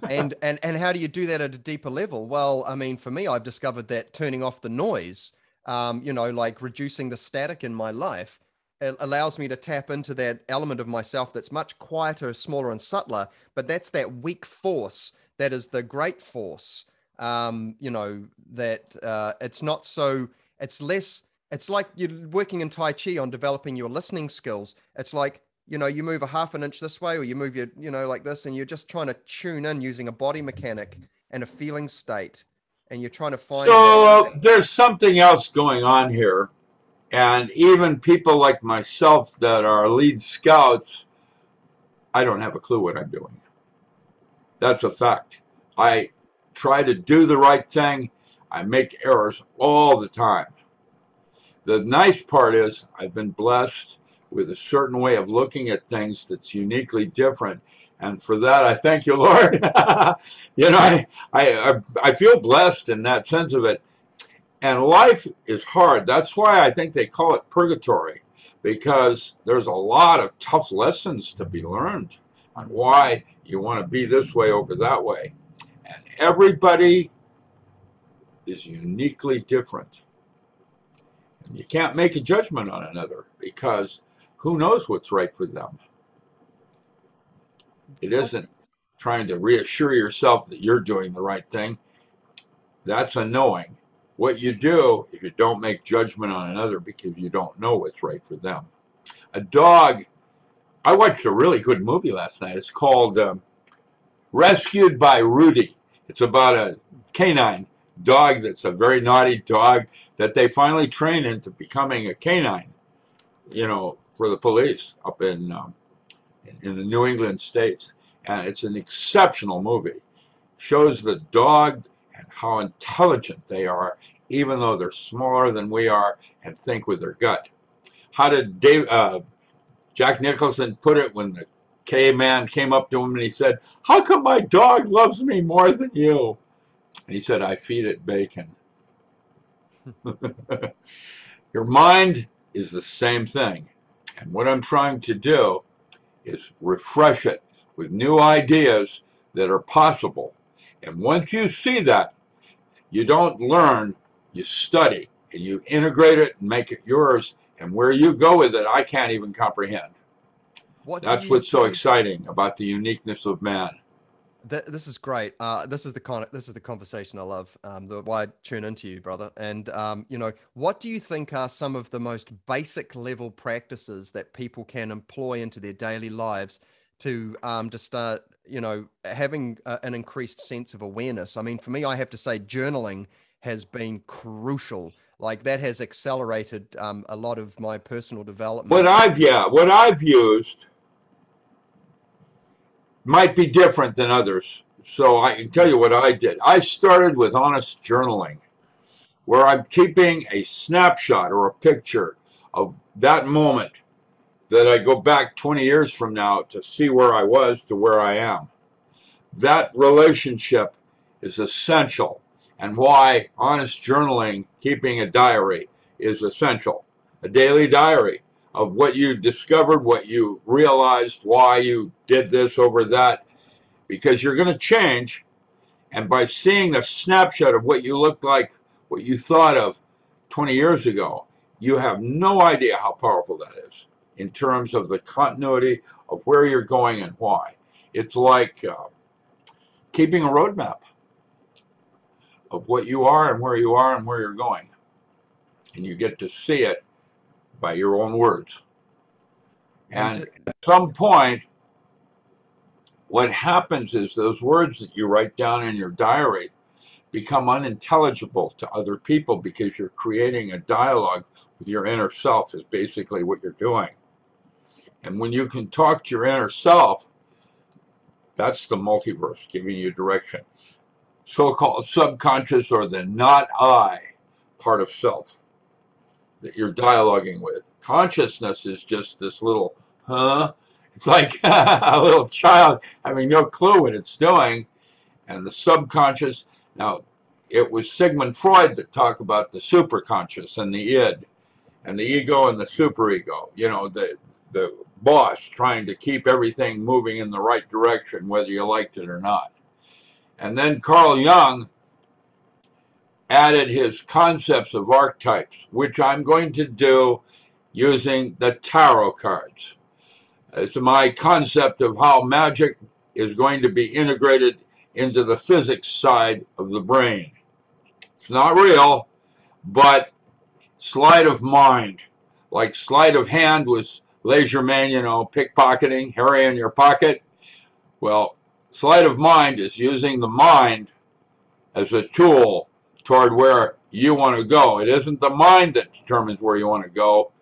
and how do you do that at a deeper level? Well, I mean, for me, I've discovered that turning off the noise, like reducing the static in my life, it allows me to tap into that element of myself that's much quieter, smaller, and subtler. But that's that weak force that is the great force. That it's not so. It's less. It's like you're working in Tai Chi on developing your listening skills. It's like, you move a half an inch this way, or you move your, like this, and you're just trying to tune in using a body mechanic and a feeling state. And you're trying to find. So there's something else going on here. And even people like myself that are lead scouts, I don't have a clue what I'm doing. That's a fact. I try to do the right thing. I make errors all the time. The nice part is I've been blessed with a certain way of looking at things that's uniquely different. And for that, I thank you, Lord. I feel blessed in that sense of it. And life is hard. That's why I think they call it purgatory, because there's a lot of tough lessons to be learned on why you want to be this way over that way. And everybody is uniquely different. And you can't make a judgment on another, because who knows what's right for them. It isn't trying to reassure yourself that you're doing the right thing. That's a knowing. What you do is you don't make judgment on another because you don't know what's right for them. A dog, I watched a really good movie last night. It's called Rescued by Rudy. It's about a canine dog that's a very naughty dog that they finally train into becoming a canine, for the police up in the New England states. And it's an exceptional movie. Shows the dog and how intelligent they are, even though they're smaller than we are and think with their gut. How did Jack Nicholson put it when the K-man came up to him and he said, "How come my dog loves me more than you?" And he said, "I feed it bacon." Your mind is the same thing. And what I'm trying to do is refresh it with new ideas that are possible. And once you see that, you don't learn, you study, and you integrate it and make it yours. And where you go with it, I can't even comprehend. That's what's so exciting about the uniqueness of man. This is great. This is the conversation I love. Why I tune into you, brother. And what do you think are some of the most basic level practices that people can employ into their daily lives to start, having an increased sense of awareness? I mean, for me, I have to say, journaling has been crucial. Like that has accelerated a lot of my personal development. What I've used might be different than others. So I can tell you what I did. I started with honest journaling, where I'm keeping a snapshot or a picture of that moment that I go back 20 years from now to see where I was to where I am. That relationship is essential, and why honest journaling, keeping a diary, is essential. A daily diary of what you discovered, what you realized, why you did this over that, because you're going to change. And by seeing the snapshot of what you looked like, what you thought of 20 years ago, you have no idea how powerful that is in terms of the continuity of where you're going and why. It's like keeping a roadmap. of what you are and where you're going. And you get to see it by your own words. And at some point, what happens is those words that you write down in your diary become unintelligible to other people because you're creating a dialogue with your inner self, is basically what you're doing. And when you can talk to your inner self, that's the multiverse giving you direction. So-called subconscious, or the not I part of self that you're dialoguing with. Consciousness is just this little, It's like a little child having no clue what it's doing. And the subconscious, now, it was Sigmund Freud that talked about the superconscious and the id, and the ego and the superego, you know, the boss trying to keep everything moving in the right direction, whether you liked it or not. And then Carl Jung added his concepts of archetypes, which I'm going to do using the tarot cards. It's my concept of how magic is going to be integrated into the physics side of the brain. It's not real, but sleight of mind, like sleight of hand was Leisure-Man, you know, pickpocketing, Harry in your pocket. Well, sleight of mind is using the mind as a tool toward where you want to go. It isn't the mind that determines where you want to go.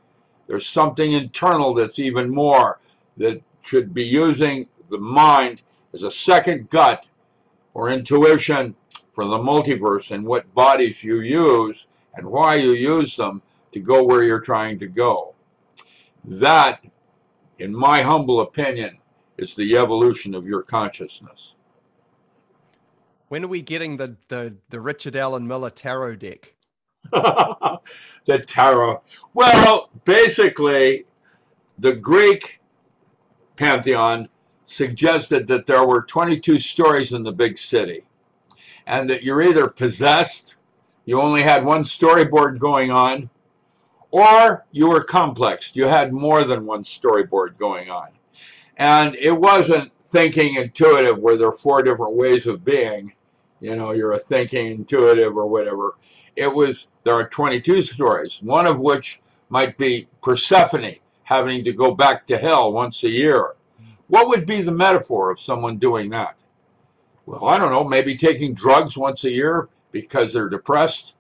There's something internal that's even more, that should be using the mind as a second gut or intuition for the multiverse and what bodies you use and why you use them to go where you're trying to go. That, in my humble opinion, is the evolution of your consciousness. When are we getting the Richard Allen Miller tarot deck? The tarot. Well, basically, the Greek pantheon suggested that there were 22 stories in the big city, and that you're either possessed, you only had one storyboard going on, or you were complexed. You had more than one storyboard going on. And it wasn't thinking intuitive where there are 4 different ways of being. You know, you're a thinking intuitive or whatever. It was, there are 22 stories, one of which might be Persephone having to go back to hell once a year. What would be the metaphor of someone doing that? Well, I don't know, maybe taking drugs once a year because they're depressed.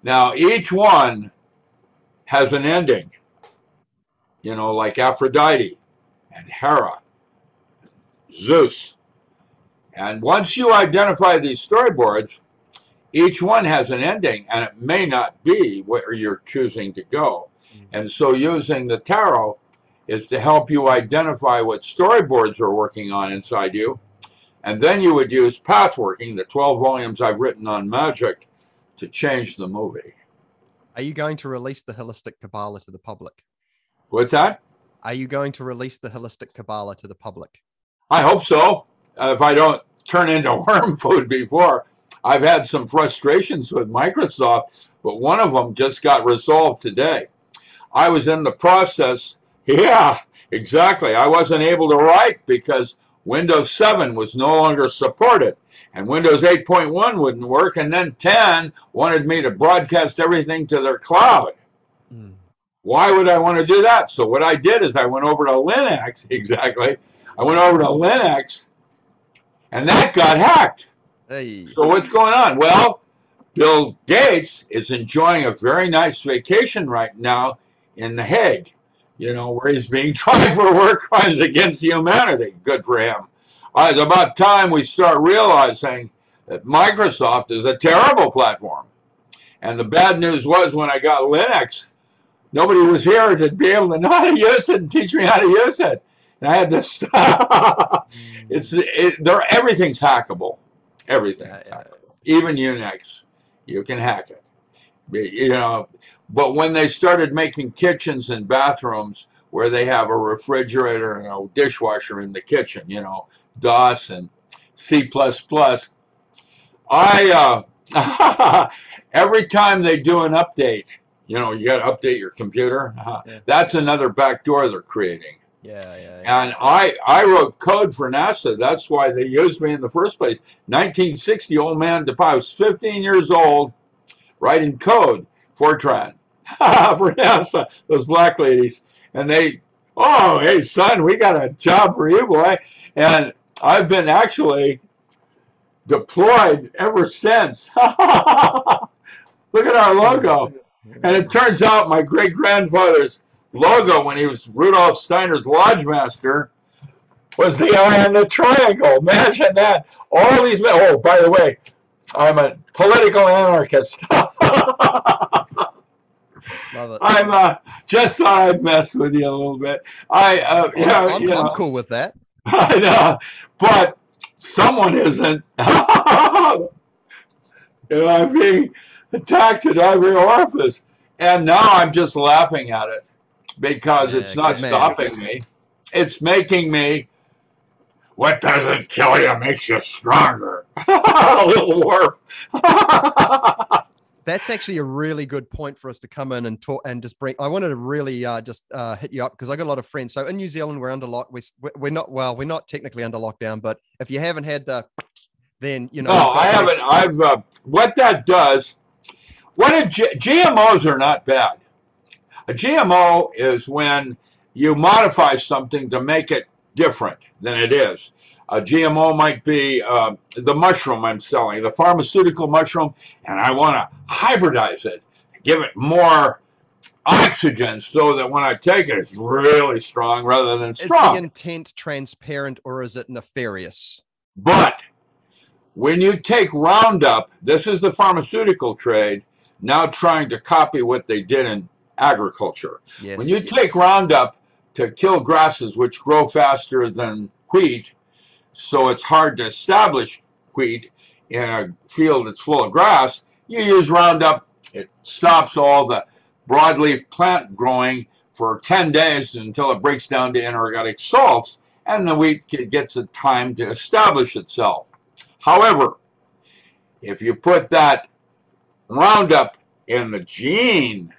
Now, each one has an ending, you know, like Aphrodite and Hera, Zeus. And once you identify these storyboards, each one has an ending, and it may not be where you're choosing to go. And so using the tarot is to help you identify what storyboards are working on inside you. And then you would use pathworking, the 12 volumes I've written on magic, to change the movie. Are you going to release the Holistic Kabbalah to the public? What's that? Are you going to release the Holistic Kabbalah to the public? I hope so. If I don't turn into worm food before. I've had some frustrations with Microsoft, but one of them just got resolved today. I was in the process, yeah, exactly. I wasn't able to write because Windows 7 was no longer supported. And Windows 8.1 wouldn't work, and then 10 wanted me to broadcast everything to their cloud. Why would I want to do that? So what I did is I went over to Linux, exactly. I went over to Linux, and that got hacked. Hey. So what's going on? Well, Bill Gates is enjoying a very nice vacation right now in The Hague, you know, where he's being tried for war crimes against humanity. Good for him. It's about time we start realizing that Microsoft is a terrible platform. And the bad news was when I got Linux, nobody was here to be able to know how to use it and teach me how to use it. And I had to stop. Everything's hackable. Everything's hackable. Even Unix, you can hack it. You know, but when they started making kitchens and bathrooms where they have a refrigerator and a dishwasher in the kitchen, you know, DOS and C++, every time they do an update, you know, you got to update your computer. That's another backdoor they're creating. Yeah. And I wrote code for NASA. That's why they used me in the first place. 1960, old man DePauw. I was 15 years old, writing code, Fortran, for NASA, those black ladies. And they, oh, hey, son, we got a job for you, boy. And I've been actually deployed ever since. Look at our logo. And it turns out my great-grandfather's logo when he was Rudolf Steiner's lodge master was the eye and the triangle. Imagine that. All these men. Oh, by the way, I'm a political anarchist. Love it. I'm just thought I'd mess with you a little bit. I'm cool with that. I know, but someone isn't. I'm being attacked at every orifice, and now I'm just laughing at it because it's not stopping me. It's making me. What doesn't kill you makes you stronger. A little dwarf. That's actually a really good point for us to come in and talk and just bring. I wanted to really just hit you up because I got a lot of friends. So in New Zealand, we're under lock. We're not technically under lockdown, but if you haven't had then you know. No, I haven't. I've what that does. GMOs are not bad. A GMO is when you modify something to make it different than it is. A GMO might be the mushroom I'm selling, the pharmaceutical mushroom, and I want to hybridize it, give it more oxygen so that when I take it, it's really strong rather than strong. Is the intent transparent or is it nefarious? But when you take Roundup, this is the pharmaceutical trade now trying to copy what they did in agriculture. Yes. When you take Roundup to kill grasses which grow faster than wheat, so it's hard to establish wheat in a field that's full of grass, you use Roundup. It stops all the broadleaf plant growing for 10 days until it breaks down to inorganic salts, and the wheat gets a time to establish itself. However, if you put that Roundup in the gene,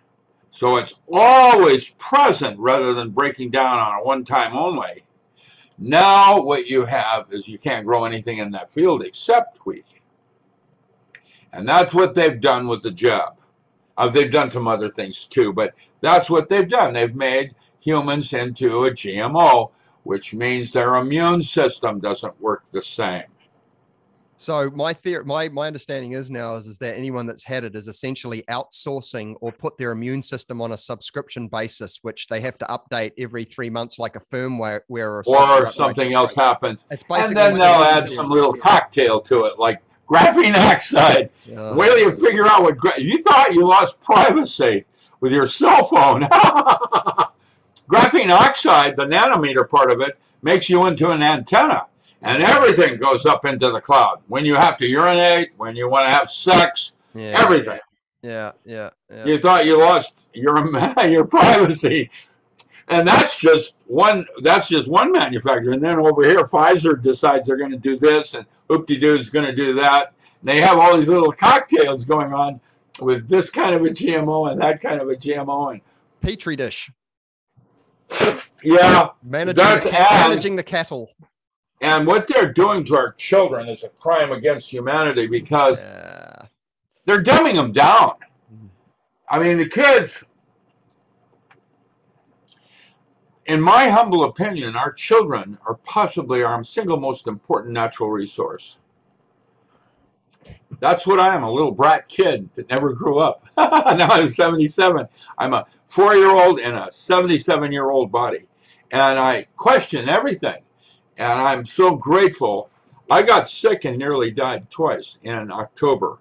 so it's always present rather than breaking down on a one-time only, now what you have is you can't grow anything in that field except wheat. And that's what they've done with the jab. They've done some other things too, but that's what they've done. They've made humans into a GMO, which means their immune system doesn't work the same. So my theory, my understanding is now is that anyone that's had it is essentially outsourcing or put their immune system on a subscription basis, which they have to update every 3 months, like a firmware or something else happens. And then they'll add some little cocktail to it, like graphene oxide. Wait till you figure out what you thought you lost privacy with your cell phone. Graphene oxide, the nanometer part of it, makes you into an antenna. And everything goes up into the cloud. When you have to urinate, when you want to have sex, everything. Yeah. You thought you lost your privacy. And that's just one manufacturer. And then over here, Pfizer decides they're going to do this, and Hoop-de-Doo is going to do that. And they have all these little cocktails going on with this kind of a GMO and that kind of a GMO. And Petri dish. Yeah. Managing the cattle. And what they're doing to our children is a crime against humanity because they're dumbing them down. I mean, the kids, in my humble opinion, our children are possibly our single most important natural resource. That's what I am, a little brat kid that never grew up. Now I'm 77. I'm a 4-year-old in a 77-year-old body. And I question everything. And I'm so grateful. I got sick and nearly died twice in October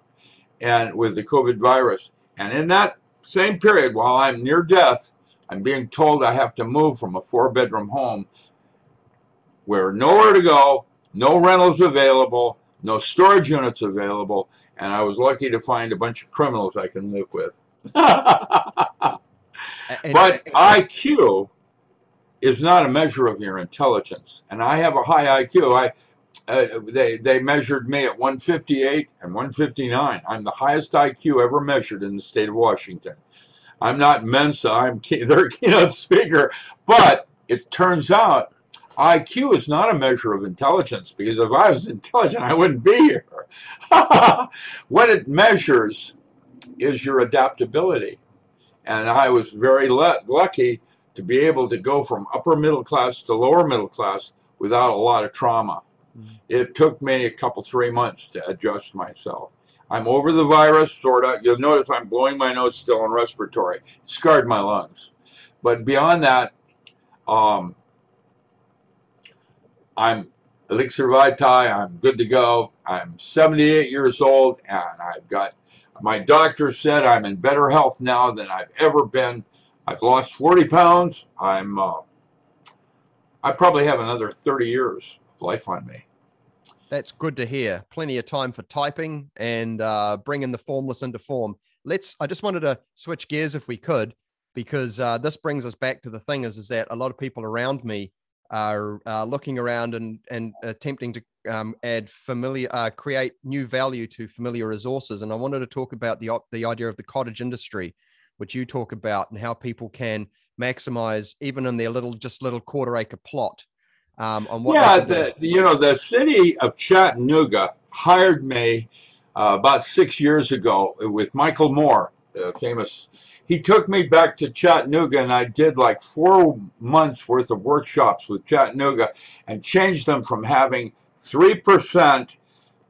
and with the COVID virus. And in that same period, while I'm near death, I'm being told I have to move from a 4-bedroom home where nowhere to go, no rentals available, no storage units available, and I was lucky to find a bunch of criminals I can live with. But IQ is not a measure of your intelligence, and I have a high IQ. They measured me at 158 and 159. I'm the highest IQ ever measured in the state of Washington. I'm not Mensa. I'm their keynote speaker, but it turns out IQ is not a measure of intelligence, because if I was intelligent, I wouldn't be here. What it measures is your adaptability. And I was very lucky to be able to go from upper middle class to lower middle class without a lot of trauma. It took me a couple, 3 months to adjust myself. I'm over the virus, sort of. You'll notice I'm blowing my nose still on respiratory. It scarred my lungs. But beyond that, I'm Elixir Vitae. I'm good to go. I'm 78 years old, and I've got, my doctor said I'm in better health now than I've ever been. I've lost 40 pounds. I probably have another 30 years of life on me. That's good to hear. Plenty of time for typing and bringing the formless into form. I just wanted to switch gears if we could, because this brings us back to the thing is that a lot of people around me are looking around and attempting to create new value to familiar resources. And I wanted to talk about the idea of the cottage industry, which you talk about, and how people can maximize even in their little quarter-acre plot. On what the city of Chattanooga hired me about 6 years ago with Michael Moore, the famous. He took me back to Chattanooga, and I did like 4 months worth of workshops with Chattanooga and changed them from having 3%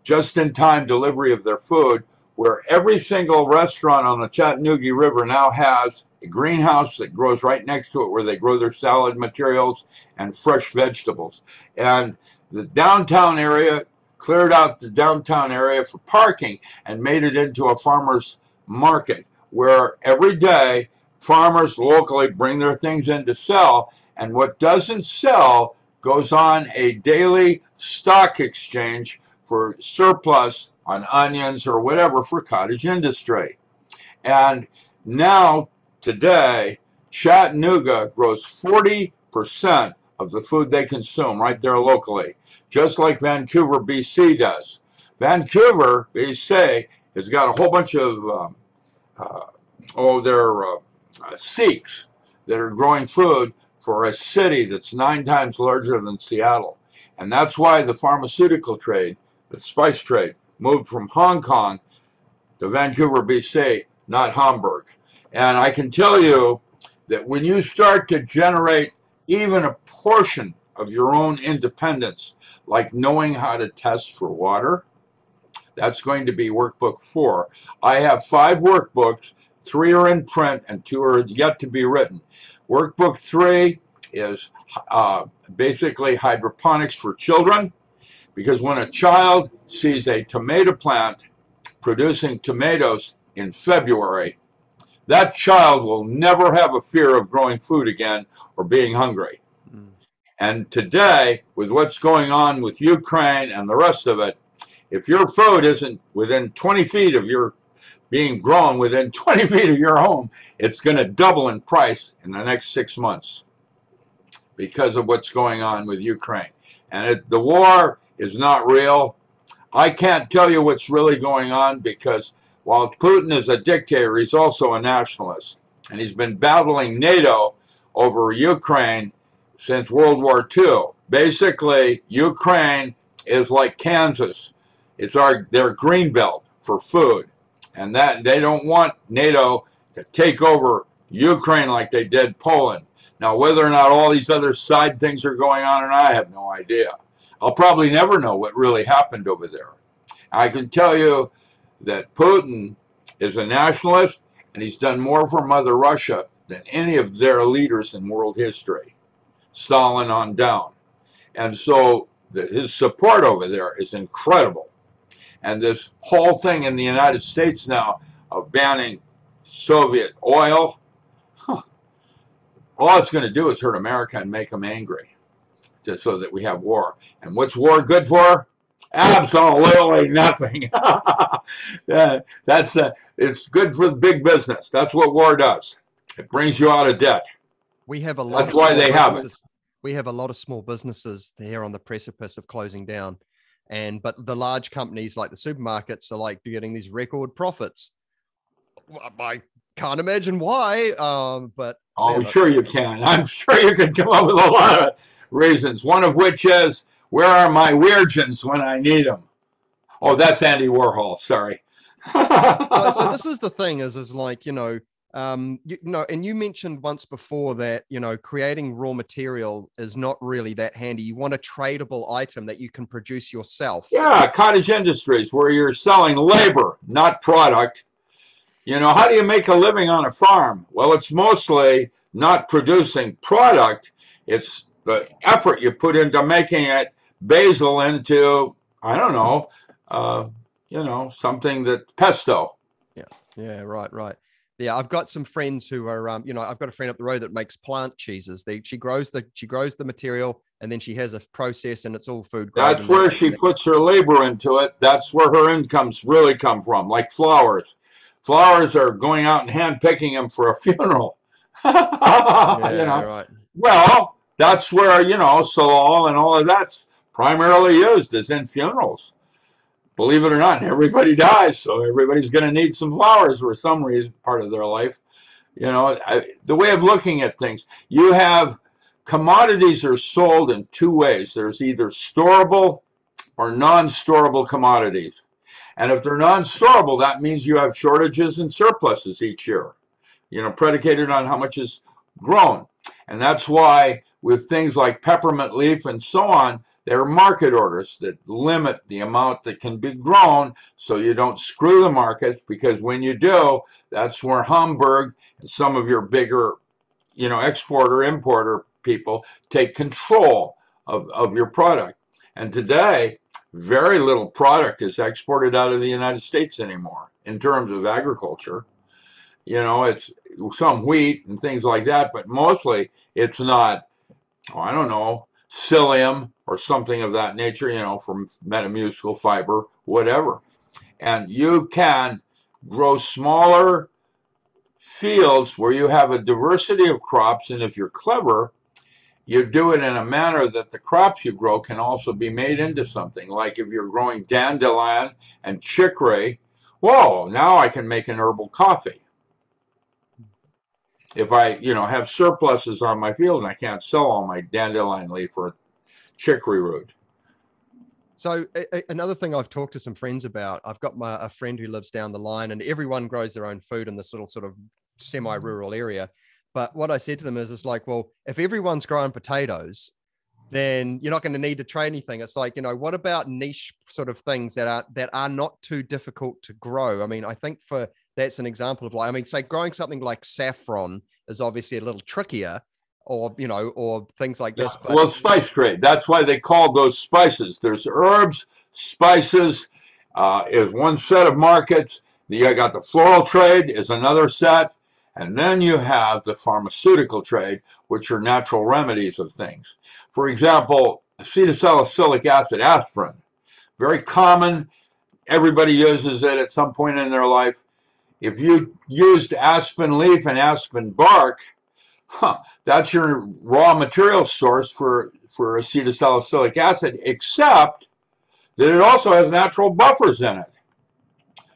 just-in-time delivery of their food, where every single restaurant on the Chattanooga River now has a greenhouse that grows right next to it, where they grow their salad materials and fresh vegetables. And the downtown area, cleared out the downtown area for parking and made it into a farmer's market, where every day farmers locally bring their things in to sell, and what doesn't sell goes on a daily stock exchange for surplus on onions or whatever for cottage industry. And now, today, Chattanooga grows 40% of the food they consume right there locally, just like Vancouver, BC does. Vancouver, BC, has got a whole bunch of Sikhs that are growing food for a city that's 9 times larger than Seattle. And that's why the pharmaceutical trade, the spice trade, moved from Hong Kong to Vancouver, BC, not Hamburg. And I can tell you that when you start to generate even a portion of your own independence, like knowing how to test for water, that's going to be workbook 4. I have 5 workbooks, 3 are in print and 2 are yet to be written. Workbook 3 is basically hydroponics for children, because when a child sees a tomato plant producing tomatoes in February, that child will never have a fear of growing food again or being hungry. And today, with what's going on with Ukraine and the rest of it, if your food isn't within 20 feet of your being grown within 20 feet of your home, it's going to double in price in the next 6 months because of what's going on with Ukraine. And the war is not real. I can't tell you what's really going on, because while Putin is a dictator, he's also a nationalist. And he's been battling NATO over Ukraine since World War II. Basically, Ukraine is like Kansas. It's their green belt for food. And that they don't want NATO to take over Ukraine like they did Poland. Now, whether or not all these other side things are going on, and I have no idea. I'll probably never know what really happened over there. I can tell you that Putin is a nationalist, and he's done more for Mother Russia than any of their leaders in world history, Stalin on down. And so his support over there is incredible. And this whole thing in the United States now of banning Soviet oil, all it's going to do is hurt America and make them angry, just so that we have war. And what's war good for? Absolutely nothing. It's good for the big business. That's what war does. It brings you out of debt. We have a lot. That's why they have it. We have a lot of small businesses here on the precipice of closing down, but the large companies like the supermarkets are like getting these record profits. Can't imagine why, but Oh, man, sure you can. I'm sure you can come up with a lot of reasons. One of which is, where are my weirgens when I need them? Oh, that's Andy Warhol. Sorry. so this is the thing is like, and you mentioned once before that, creating raw material is not really that handy. You want a tradable item that you can produce yourself. Yeah, cottage industries where you're selling labor, not product. How do you make a living on a farm? Well, it's mostly not producing product. It's the effort you put into making it basil into, I don't know, something that pesto. Yeah, right. Yeah, I've got some friends who are, I've got a friend up the road that makes plant cheeses. She grows the material, and then she has a process, and it's all food grade. That's where she puts her labor into it. That's where her incomes really come from, like flowers. Flowers are going out and hand picking them for a funeral. Yeah, right. Well, that's where, salal and all of that's primarily used is in funerals. Believe it or not, everybody dies, so everybody's going to need some flowers for some reason, part of their life. The way of looking at things, you have commodities are sold in two ways. There's either storable or non-storable commodities. And if they're non-storable, that means you have shortages and surpluses each year, predicated on how much is grown. And that's why with things like peppermint leaf and so on, there are market orders that limit the amount that can be grown so you don't screw the markets, because when you do, that's where Hamburg and some of your bigger, exporter, importer people take control of your product. And today, very little product is exported out of the United States anymore in terms of agriculture. It's some wheat and things like that, but mostly it's not, I don't know, psyllium or something of that nature, from metamucil fiber, whatever. And you can grow smaller fields where you have a diversity of crops, and if you're clever, you do it in a manner that the crops you grow can also be made into something. Like if you're growing dandelion and chicory, whoa, now I can make an herbal coffee. If I, have surpluses on my field and I can't sell all my dandelion leaf or chicory root. So another thing I've talked to some friends about, I've got a friend who lives down the line, and everyone grows their own food in this little sort of semi-rural area. But what I said to them is, it's like, well, if everyone's growing potatoes, then you're not going to need to trade anything. It's like, what about niche sort of things that are not too difficult to grow? I mean, I think that's an example of say growing something like saffron is obviously a little trickier, or things like this. But well, spice trade. That's why they call those spices. There's herbs, spices is one set of markets. You got the floral trade is another set. And then you have the pharmaceutical trade, which are natural remedies of things. For example, acetylsalicylic acid, aspirin, very common. Everybody uses it at some point in their life. If you used aspen leaf and aspen bark, that's your raw material source for acetylsalicylic acid, except that it also has natural buffers in it,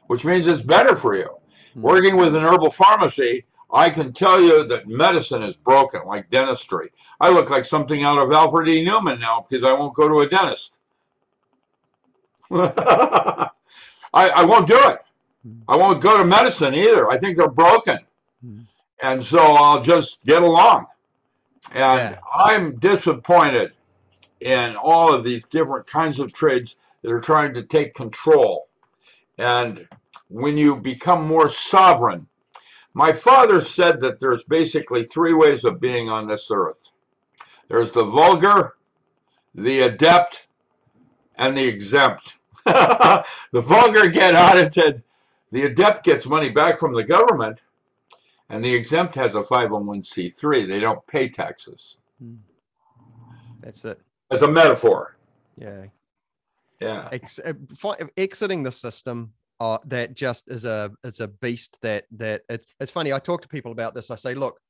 which means it's better for you. Working with an herbal pharmacy, I can tell you that medicine is broken, like dentistry. I look like something out of Alfred E. Newman now because I won't go to a dentist. I won't do it. I won't go to medicine either. I think they're broken. And so I'll just get along. And I'm disappointed in all of these different kinds of trades that are trying to take control. And when you become more sovereign, my father said that there's basically three ways of being on this earth. There's the vulgar, the adept, and the exempt. The vulgar get audited, the adept gets money back from the government, and the exempt has a 501c3. They don't pay taxes. That's it. As a metaphor. Yeah. Exiting the system. That just is a beast that it's funny. I talk to people about this. I say, look,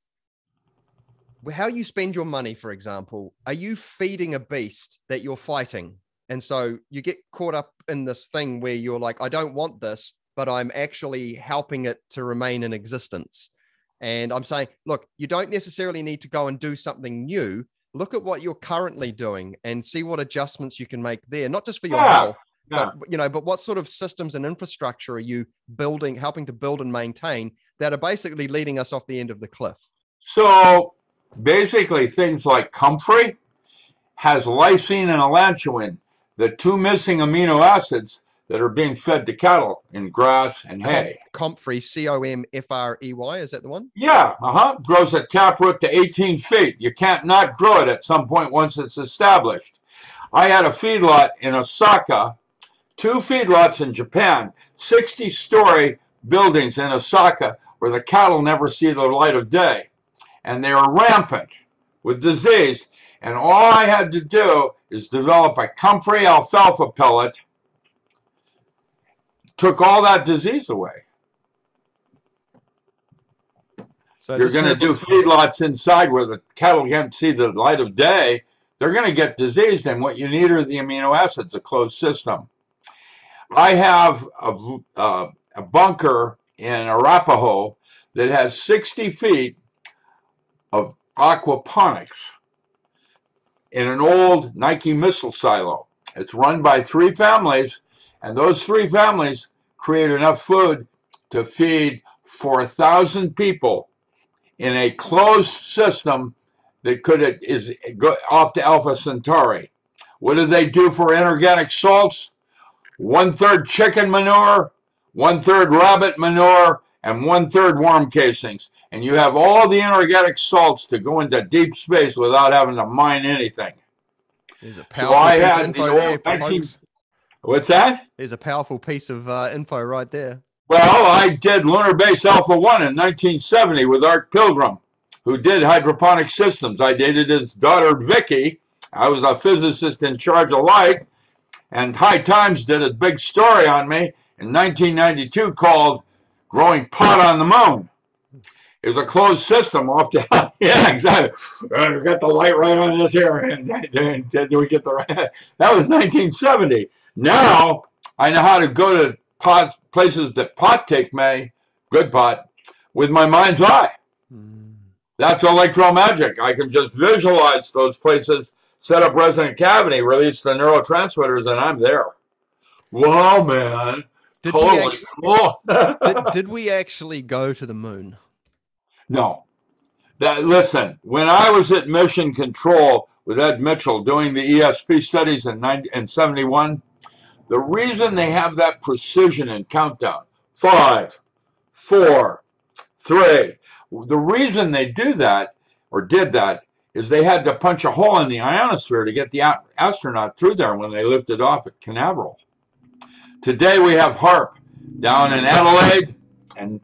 how you spend your money, for example, are you feeding a beast that you're fighting? And so you get caught up in this thing where you're like, I don't want this. but I'm actually helping it to remain in existence. And I'm saying, look, you don't necessarily need to go and do something new. Look at what you're currently doing and see what adjustments you can make there, not just for your health, but but what sort of systems and infrastructure are you building, helping to build and maintain that are basically leading us off the end of the cliff? So basically things like comfrey has lysine and allantoin, the two missing amino acids that are being fed to cattle in grass and hay. Comfrey, C-O-M-F-R-E-Y, is that the one? Yeah, grows at taproot to 18 feet. You can't not grow it at some point once it's established. I had a feedlot in Osaka, 2 feedlots in Japan, 60-story buildings in Osaka where the cattle never see the light of day. And they are rampant with disease. And all I had to do is develop a comfrey alfalfa pellet, took all that disease away. So you're going to do feedlots inside where the cattle can't see the light of day. They're going to get diseased, and what you need are the amino acids, a closed system. I have a bunker in Arapahoe that has 60 feet of aquaponics in an old Nike missile silo. It's run by 3 families, and those 3 families create enough food to feed 4,000 people in a closed system that is off to Alpha Centauri. What do they do for inorganic salts? 1/3 chicken manure, 1/3 rabbit manure, and 1/3 worm casings. And you have all the inorganic salts to go into deep space without having to mine anything. There's a powerful piece of info there, folks. What's that? There's a powerful piece of info right there. Well, I did Lunar Base Alpha 1 in 1970 with Art Pilgrim, who did hydroponic systems. I dated his daughter, Vicky. I was a physicist in charge of light. And High Times did a big story on me in 1992 called Growing Pot on the Moon. It was a closed system off the, yeah, exactly. We got the light right on this here. And did we get the right? That was 1970. Now I know how to go to places that pot take me, good pot, with my mind's eye. That's electromagic. I can just visualize those places, set up resonant cavity, release the neurotransmitters, and I'm there. Whoa, man. Did we actually go to the moon? No. Listen, when I was at Mission Control with Ed Mitchell doing the ESP studies in 71, the reason they have that precision and countdown, 5, 4, 3, the reason they do that, or did that, is they had to punch a hole in the ionosphere to get the astronaut through there when they lifted off at Canaveral. Today we have HARP down in Adelaide and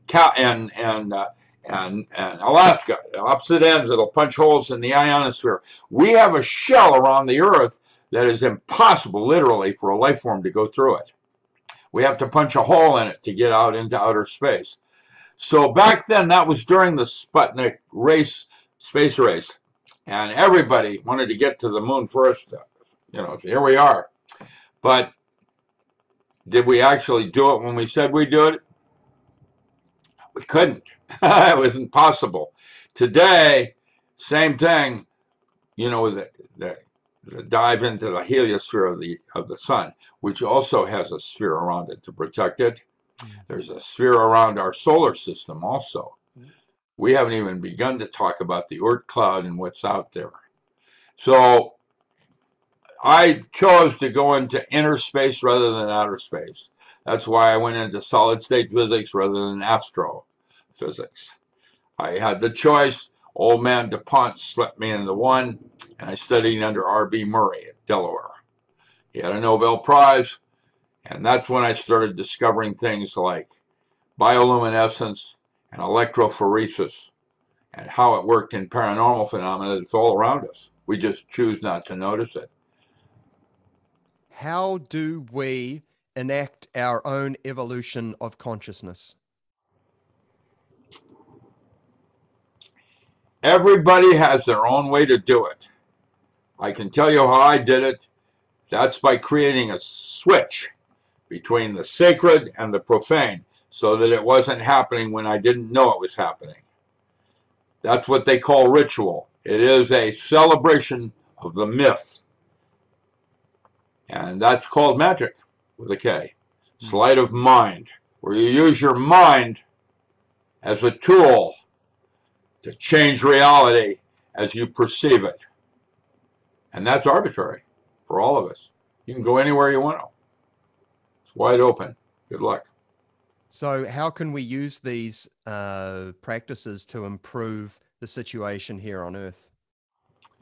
Alaska, opposite ends. It'll punch holes in the ionosphere. We have a shell around the Earth that is impossible, literally, for a life form to go through it. We have to punch a hole in it to get out into outer space. So back then, that was during the Sputnik race, space race, and everybody wanted to get to the moon first. You know, here we are. But did we actually do it when we said we'd do it? We couldn't. It was impossible. Today, same thing. You know, the dive into the heliosphere of the sun, which also has a sphere around it to protect it. There's a sphere around our solar system also. We haven't even begun to talk about the Oort cloud and what's out there. So I chose to go into inner space rather than outer space. That's why I went into solid state physics rather than astrophysics. I had the choice. Old man DuPont slipped me into one, and I studied under R.B. Murray at Delaware. He had a Nobel Prize, and that's when I started discovering things like bioluminescence and electrophoresis and how it worked in paranormal phenomena that's all around us. We just choose not to notice it. How do we enact our own evolution of consciousness? Everybody has their own way to do it. I can tell you how I did it. That's by creating a switch between the sacred and the profane, so that it wasn't happening when I didn't know it was happening. That's what they call ritual. It is a celebration of the myth. And that's called magic with a K. Sleight of mind, where you use your mind as a tool to change reality as you perceive it. And that's arbitrary for all of us. You can go anywhere you want to. It's wide open. Good luck. So how can we use these practices to improve the situation here on Earth?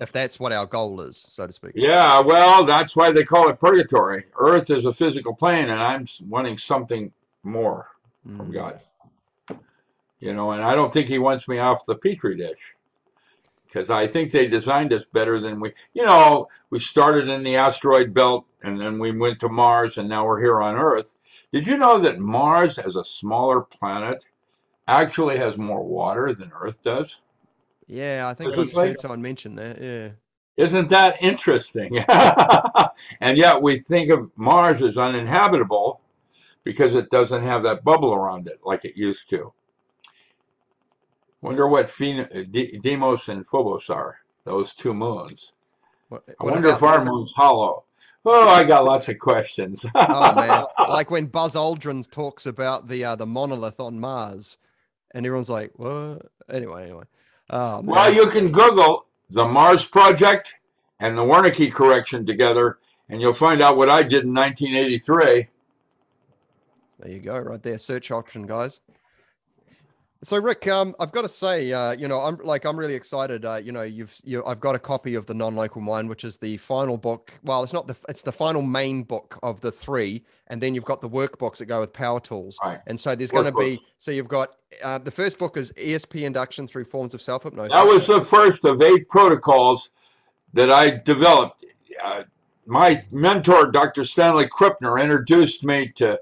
If that's what our goal is, so to speak. Yeah, well, that's why they call it purgatory. Earth is a physical plane, and I'm wanting something more from God. You know, and I don't think he wants me off the petri dish, because I think they designed us better than we, you know, we started in the asteroid belt, and then we went to Mars, and now we're here on Earth. Did you know that Mars, as a smaller planet, actually has more water than Earth does? Yeah, I think I've seen someone mention that, yeah. Isn't that interesting? And yet we think of Mars as uninhabitable because it doesn't have that bubble around it like it used to. Wonder what Deimos and Phobos are, those two moons. I wonder if our moon's hollow. Oh, I got lots of questions. Oh, man. Like when Buzz Aldrin talks about the monolith on Mars, and everyone's like, what? Anyway. Oh, man. Well, you can Google the Mars Project and the Wernicke correction together, and you'll find out what I did in 1983. There you go, right there. Search option, guys. So, Rick, I've got to say, you know, I'm really excited. You know, I've got a copy of The Non-Local Mind, which is the final book. Well, it's the final main book of the 3, and then you've got the workbooks that go with Power Tools. Right. And so there's going to be, so you've got the first book is Esp Induction through Forms of Self-Hypnosis. That was the first of 8 protocols that I developed. My mentor, Dr. Stanley Krippner, introduced me to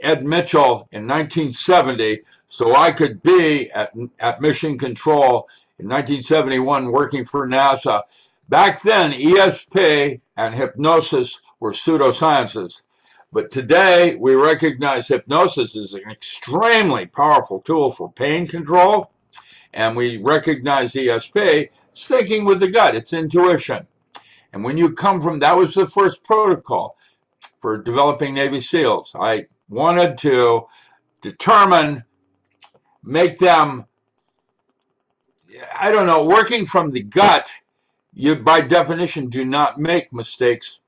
Ed Mitchell in 1970, so I could be at Mission Control in 1971 working for NASA. Back then, ESP and hypnosis were pseudosciences, but today we recognize hypnosis as an extremely powerful tool for pain control, and we recognize ESP as thinking with the gut. It's intuition. And when you come from, that was the first protocol for developing Navy SEALs. I wanted to determine, make them, I don't know, working from the gut, you by definition do not make mistakes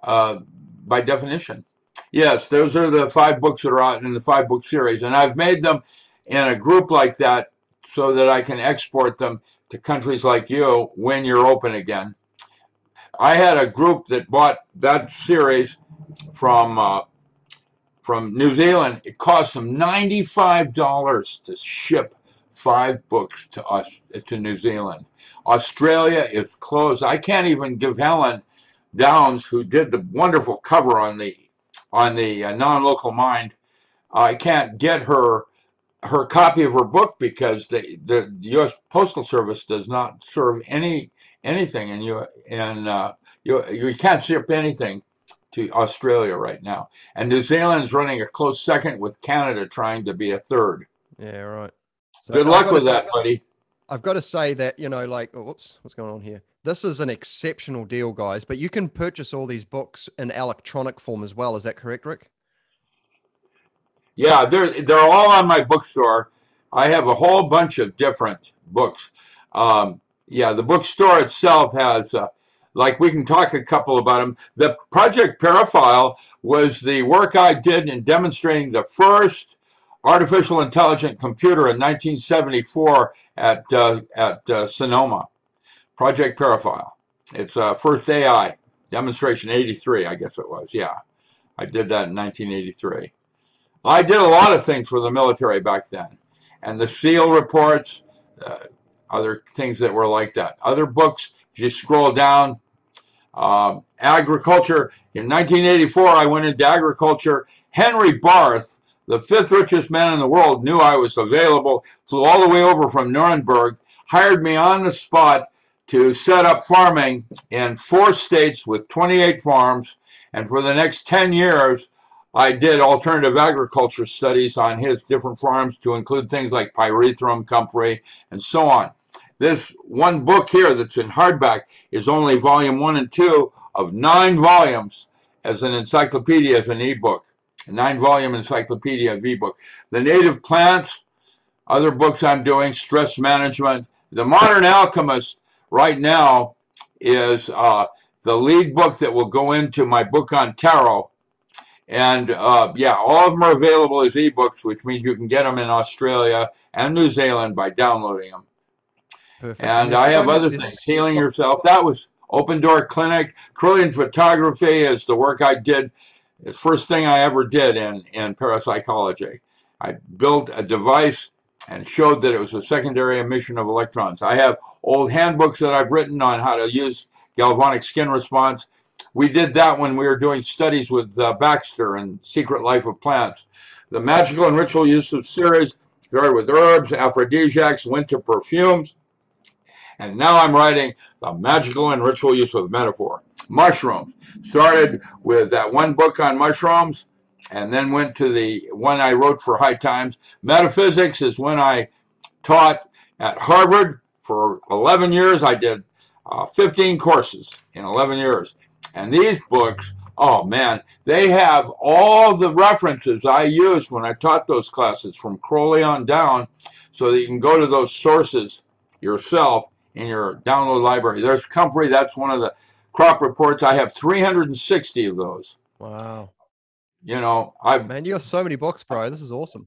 by definition. Yes, those are the 5 books that are out in the 5-book series, and I've made them in a group like that so that I can export them to countries like you when you're open again. I had a group that bought that series from New Zealand. It cost them $95 to ship 5 books to us to New Zealand. Australia is closed. I can't even give Helen Downs, who did the wonderful cover on the Non-Local Mind, I can't get her copy of her book because the U.S. Postal Service does not serve anything, and you can't ship anything to Australia right now. And New Zealand's running a close second, with Canada trying to be a third. Yeah, right. So good luck with that, buddy. I've got to say that, you know, like, whoops, what's going on here? This is an exceptional deal, guys, but you can purchase all these books in electronic form as well. Is that correct, Rick? Yeah, they're all on my bookstore. I have a whole bunch of different books. Yeah, the bookstore itself has, like, we can talk a couple about them. The Project Paraphile was the work I did in demonstrating the first artificial intelligent computer in 1974 at Sonoma. Project Paraphile. It's first AI demonstration, 83, I guess it was. Yeah, I did that in 1983. I did a lot of things for the military back then, and the SEAL reports, other things that were like that. Other books, just scroll down. Agriculture. In 1984, I went into agriculture. Henry Barth, the 5th richest man in the world, knew I was available, flew all the way over from Nuremberg, hired me on the spot to set up farming in 4 states with 28 farms, And for the next 10 years, I did alternative agriculture studies on his different farms to include things like pyrethrum, comfrey, and so on. This one book here that's in hardback is only volume 1 and 2 of 9 volumes as an encyclopedia, as an ebook. A 9-volume encyclopedia of ebook. The native plants, other books I'm doing, stress management. The Modern Alchemist right now is the lead book that will go into my book on tarot. And yeah, all of them are available as ebooks, which means you can get them in Australia and New Zealand by downloading them. Perfect. And I have other things, Healing Yourself. That was Open Door Clinic. Kirlian Photography is the work I did. It's the first thing I ever did in parapsychology. I built a device and showed that it was a secondary emission of electrons. I have old handbooks that I've written on how to use galvanic skin response. We did that when we were doing studies with Baxter and Secret Life of Plants. The Magical and Ritual Use of series started with herbs, aphrodisiacs, went to perfumes, and now I'm writing the Magical and Ritual Use of Metaphor. Mushrooms. Started with that one book on mushrooms, and then went to the one I wrote for High Times. Metaphysics is when I taught at Harvard for 11 years. I did 15 courses in 11 years. And these books, oh man, they have all the references I used when I taught those classes from Crowley on down, so that you can go to those sources yourself in your download library. There's Comfrey, that's one of the crop reports. I have 360 of those. Wow. You know, man, you got so many books, bro. This is awesome.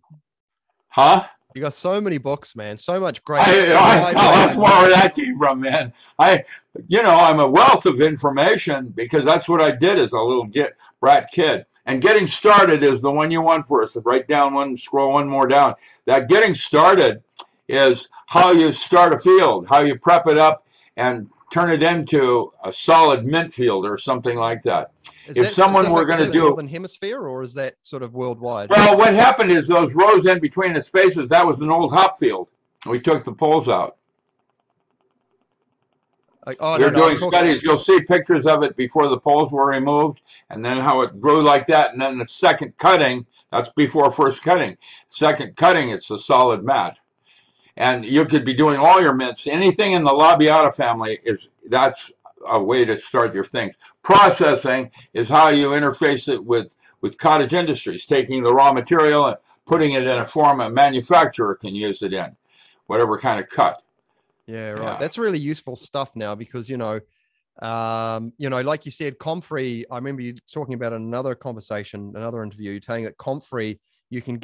Huh? You got so many books, man. So much great. That's where that came from, man. I'm a wealth of information because that's what I did as a little brat kid. And getting started is the one you want first. Write down one, scroll one more down. That getting started is how you start a field, how you prep it up and turn it into a solid mint field or something like that. If someone were going to do Northern Hemisphere, or is that sort of worldwide? Well, what happened is those rows in between the spaces, that was an old hop field. We took the poles out. We're doing studies. You'll see pictures of it before the poles were removed, and then how it grew like that. And then the second cutting, that's before first cutting. Second cutting, it's a solid mat. And you could be doing all your mints. Anything in the Labiata family, that's a way to start your things. Processing is how you interface it with cottage industries, taking the raw material and putting it in a form a manufacturer can use it in, whatever kind of cut. Yeah, right. Yeah. That's really useful stuff now because, like you said, comfrey, I remember you talking about another conversation, another interview, saying that comfrey, you can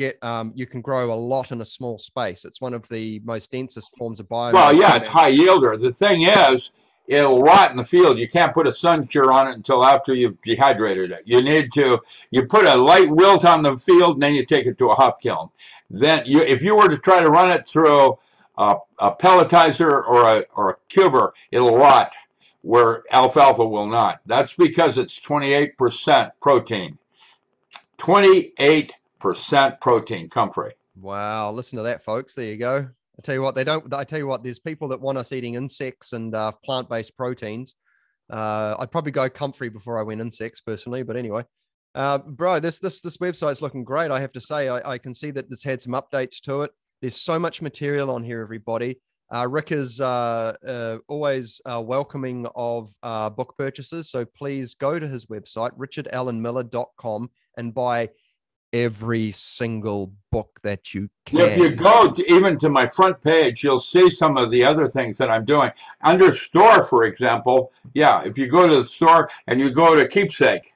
grow a lot in a small space. It's one of the most densest forms of biomass. Well, yeah, it's high yielder. The thing is, it'll rot in the field. You can't put a sun cure on it until after you've dehydrated it. You put a light wilt on the field, and then you take it to a hop kiln. Then if you were to try to run it through a pelletizer or a cuber, it'll rot, where alfalfa will not. That's because it's 28% protein. 28% protein, comfrey. Wow, listen to that, folks. There you go. I tell you what, there's people that want us eating insects and plant-based proteins. I'd probably go comfrey before I went insects personally, but anyway. Bro, this website's looking great. I have to say, I can see that it's had some updates to it. There's so much material on here, everybody. Rick is always welcoming of book purchases, so please go to his website, richardallenmiller.com, and buy every single book that you can. If you go even to my front page, you'll see some of the other things that I'm doing. Under store, for example, yeah, if you go to the store and you go to Keepsake,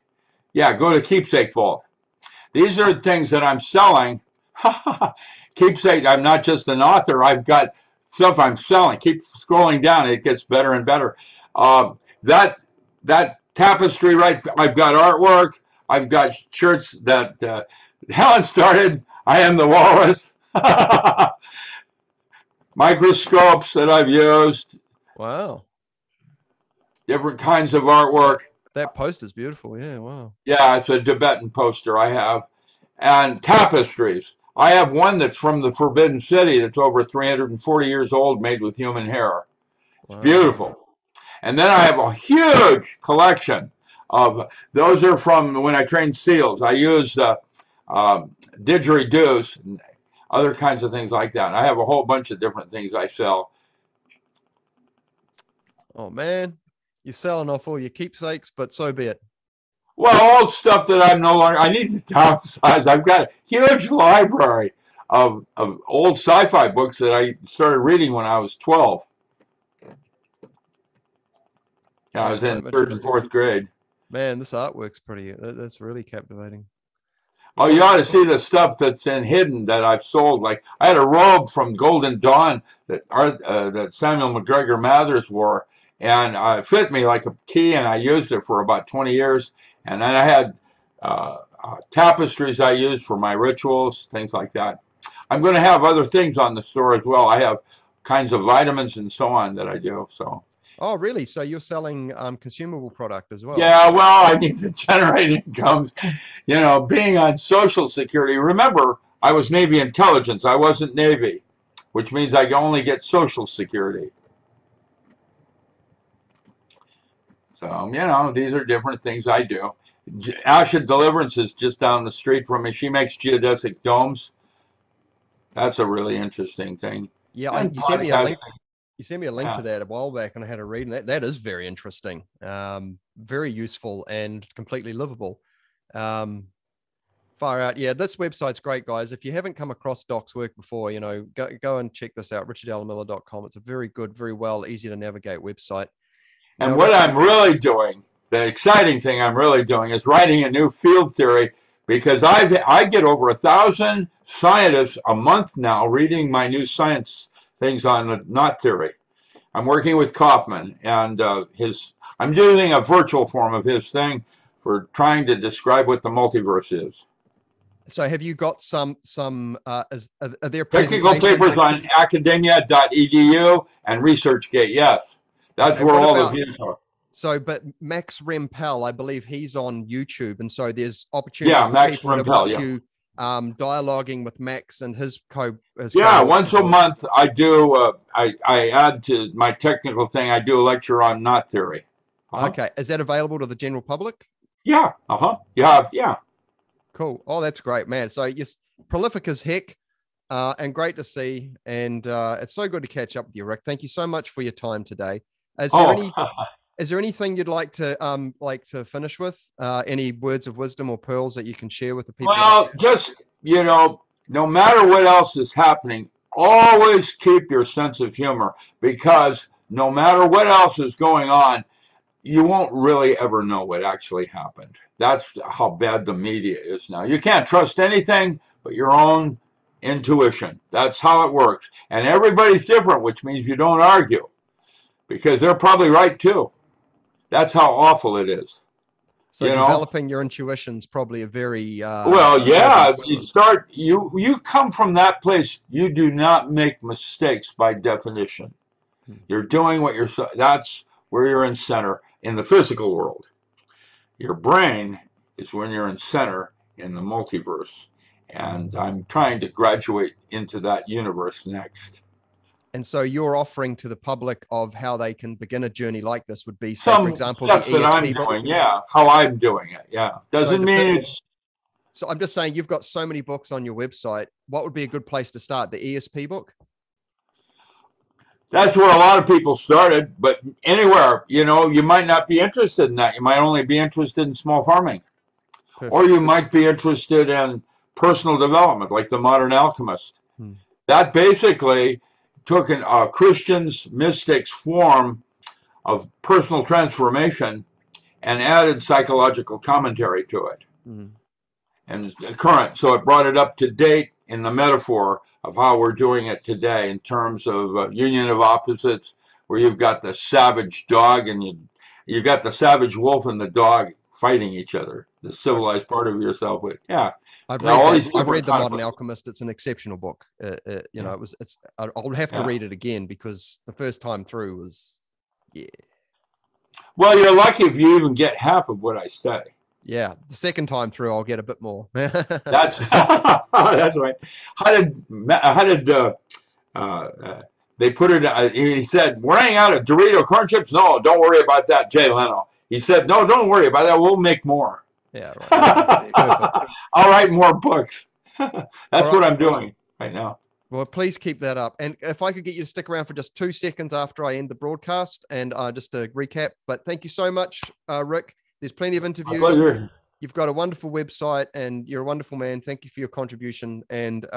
yeah, go to Keepsake Vault. These are things that I'm selling. Keepsake, I'm not just an author. I've got stuff I'm selling. Keep scrolling down. It gets better and better. That tapestry, right? I've got artwork. I've got shirts that Helen started. I am the walrus. Microscopes that I've used. Wow. Different kinds of artwork. That poster's beautiful. Yeah, wow. Yeah, it's a Tibetan poster I have. And tapestries. I have one that's from the Forbidden City that's over 340 years old, made with human hair. It's beautiful. And then I have a huge collection Those are from when I trained SEALs. I used didgeridoos and other kinds of things like that. And I have a whole bunch of different things I sell. Oh man, you're selling off all your keepsakes, but so be it. Well, old stuff that I'm no longer, I need to downsize. I've got a huge library of old sci-fi books that I started reading when I was 12. Yeah, I was in third and fourth grade. Man, this artwork's pretty, that's really captivating. Oh, you ought to see the stuff that's in hidden that I've sold. Like I had a robe from Golden Dawn that Samuel McGregor Mathers wore, and it fit me like a key, and I used it for about 20 years. And then I had tapestries I used for my rituals, things like that. I'm going to have other things on the store as well. I have kinds of vitamins and so on that I do. So. Oh, really? So you're selling consumable product as well? Yeah, well, I need to generate incomes. You know, being on Social Security. Remember, I was Navy intelligence. I wasn't Navy, which means I can only get Social Security. So, you know, these are different things I do. Asha Deliverance is just down the street from me. She makes geodesic domes. That's a really interesting thing. Yeah, you sent me a link. You sent me a link to that a while back, and I had a read, and that is very interesting, very useful, and completely livable. Far out. Yeah, this website's great, guys. If you haven't come across Doc's work before, you know, go and check this out, richardalmiller.com. It's a very good, very well, easy to navigate website. And what I'm really doing, the exciting thing I'm really doing is writing a new field theory, because I get over 1,000 scientists a month now reading my new science things on knot theory. I'm working with Kaufman, and I'm doing a virtual form of his thing for trying to describe what the multiverse is. So have you got some are there technical papers on academia.edu and ResearchGate? Yes, that's where all the views are. So, but Max Rempel, I believe he's on YouTube, and so there's opportunities for Max people Rempel, to watch you dialoguing with Max and his once a month I do I add to my technical thing. I do a lecture on knot theory. Okay, is that available to the general public? Yeah. Yeah. Cool. Oh, that's great, man. So yes, prolific as heck, and great to see, and it's so good to catch up with you, Rick. Thank you so much for your time today. Is there anything you'd like to finish with? Any words of wisdom or pearls that you can share with the people? Well, just, you know, no matter what else is happening, always keep your sense of humor, because no matter what else is going on, you won't really ever know what actually happened. That's how bad the media is now. You can't trust anything but your own intuition. That's how it works. And everybody's different, which means you don't argue, because they're probably right too. That's how awful it is. So developing your intuition's probably a very well, yeah. You come from that place. You do not make mistakes by definition. You're doing what that's where you're in center in the physical world. Your brain is when you're in center in the multiverse, and I'm trying to graduate into that universe next. And so you're offering to the public of how they can begin a journey like this would be, say, for example, the ESP that I'm doing, how I'm doing it, Doesn't mean it's... So I'm just saying, you've got so many books on your website. What would be a good place to start? The ESP book? That's where a lot of people started, but anywhere, you know, you might not be interested in that. You might only be interested in small farming. Perfect. Or you might be interested in personal development, like the Modern Alchemist. That basically took a Christian's mystic's form of personal transformation and added psychological commentary to it. And current, so it brought it up to date in the metaphor of how we're doing it today in terms of union of opposites, where you've got the savage dog and you've got the savage wolf and the dog fighting each other, the civilized part of yourself. I've read the Modern Alchemist. It's an exceptional book. You know, I'll have to read it again, because the first time through was, Well, you're lucky if you even get half of what I say. Yeah, the second time through, I'll get a bit more. That's that's right. How did they put it? He said, "We're running out of Dorito corn chips." No, don't worry about that, Jay Leno. He said, no, don't worry about that. We'll make more. Yeah, right. Perfect. I'll write more books. That's what right. I'm doing right now. Well, please keep that up. And if I could get you to stick around for just 2 seconds after I end the broadcast and just to recap. But thank you so much, Rick. There's plenty of interviews. My pleasure. You've got a wonderful website and you're a wonderful man. Thank you for your contribution. And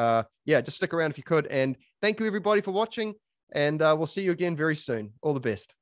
yeah, just stick around if you could. And thank you, everybody, for watching. And we'll see you again very soon. All the best.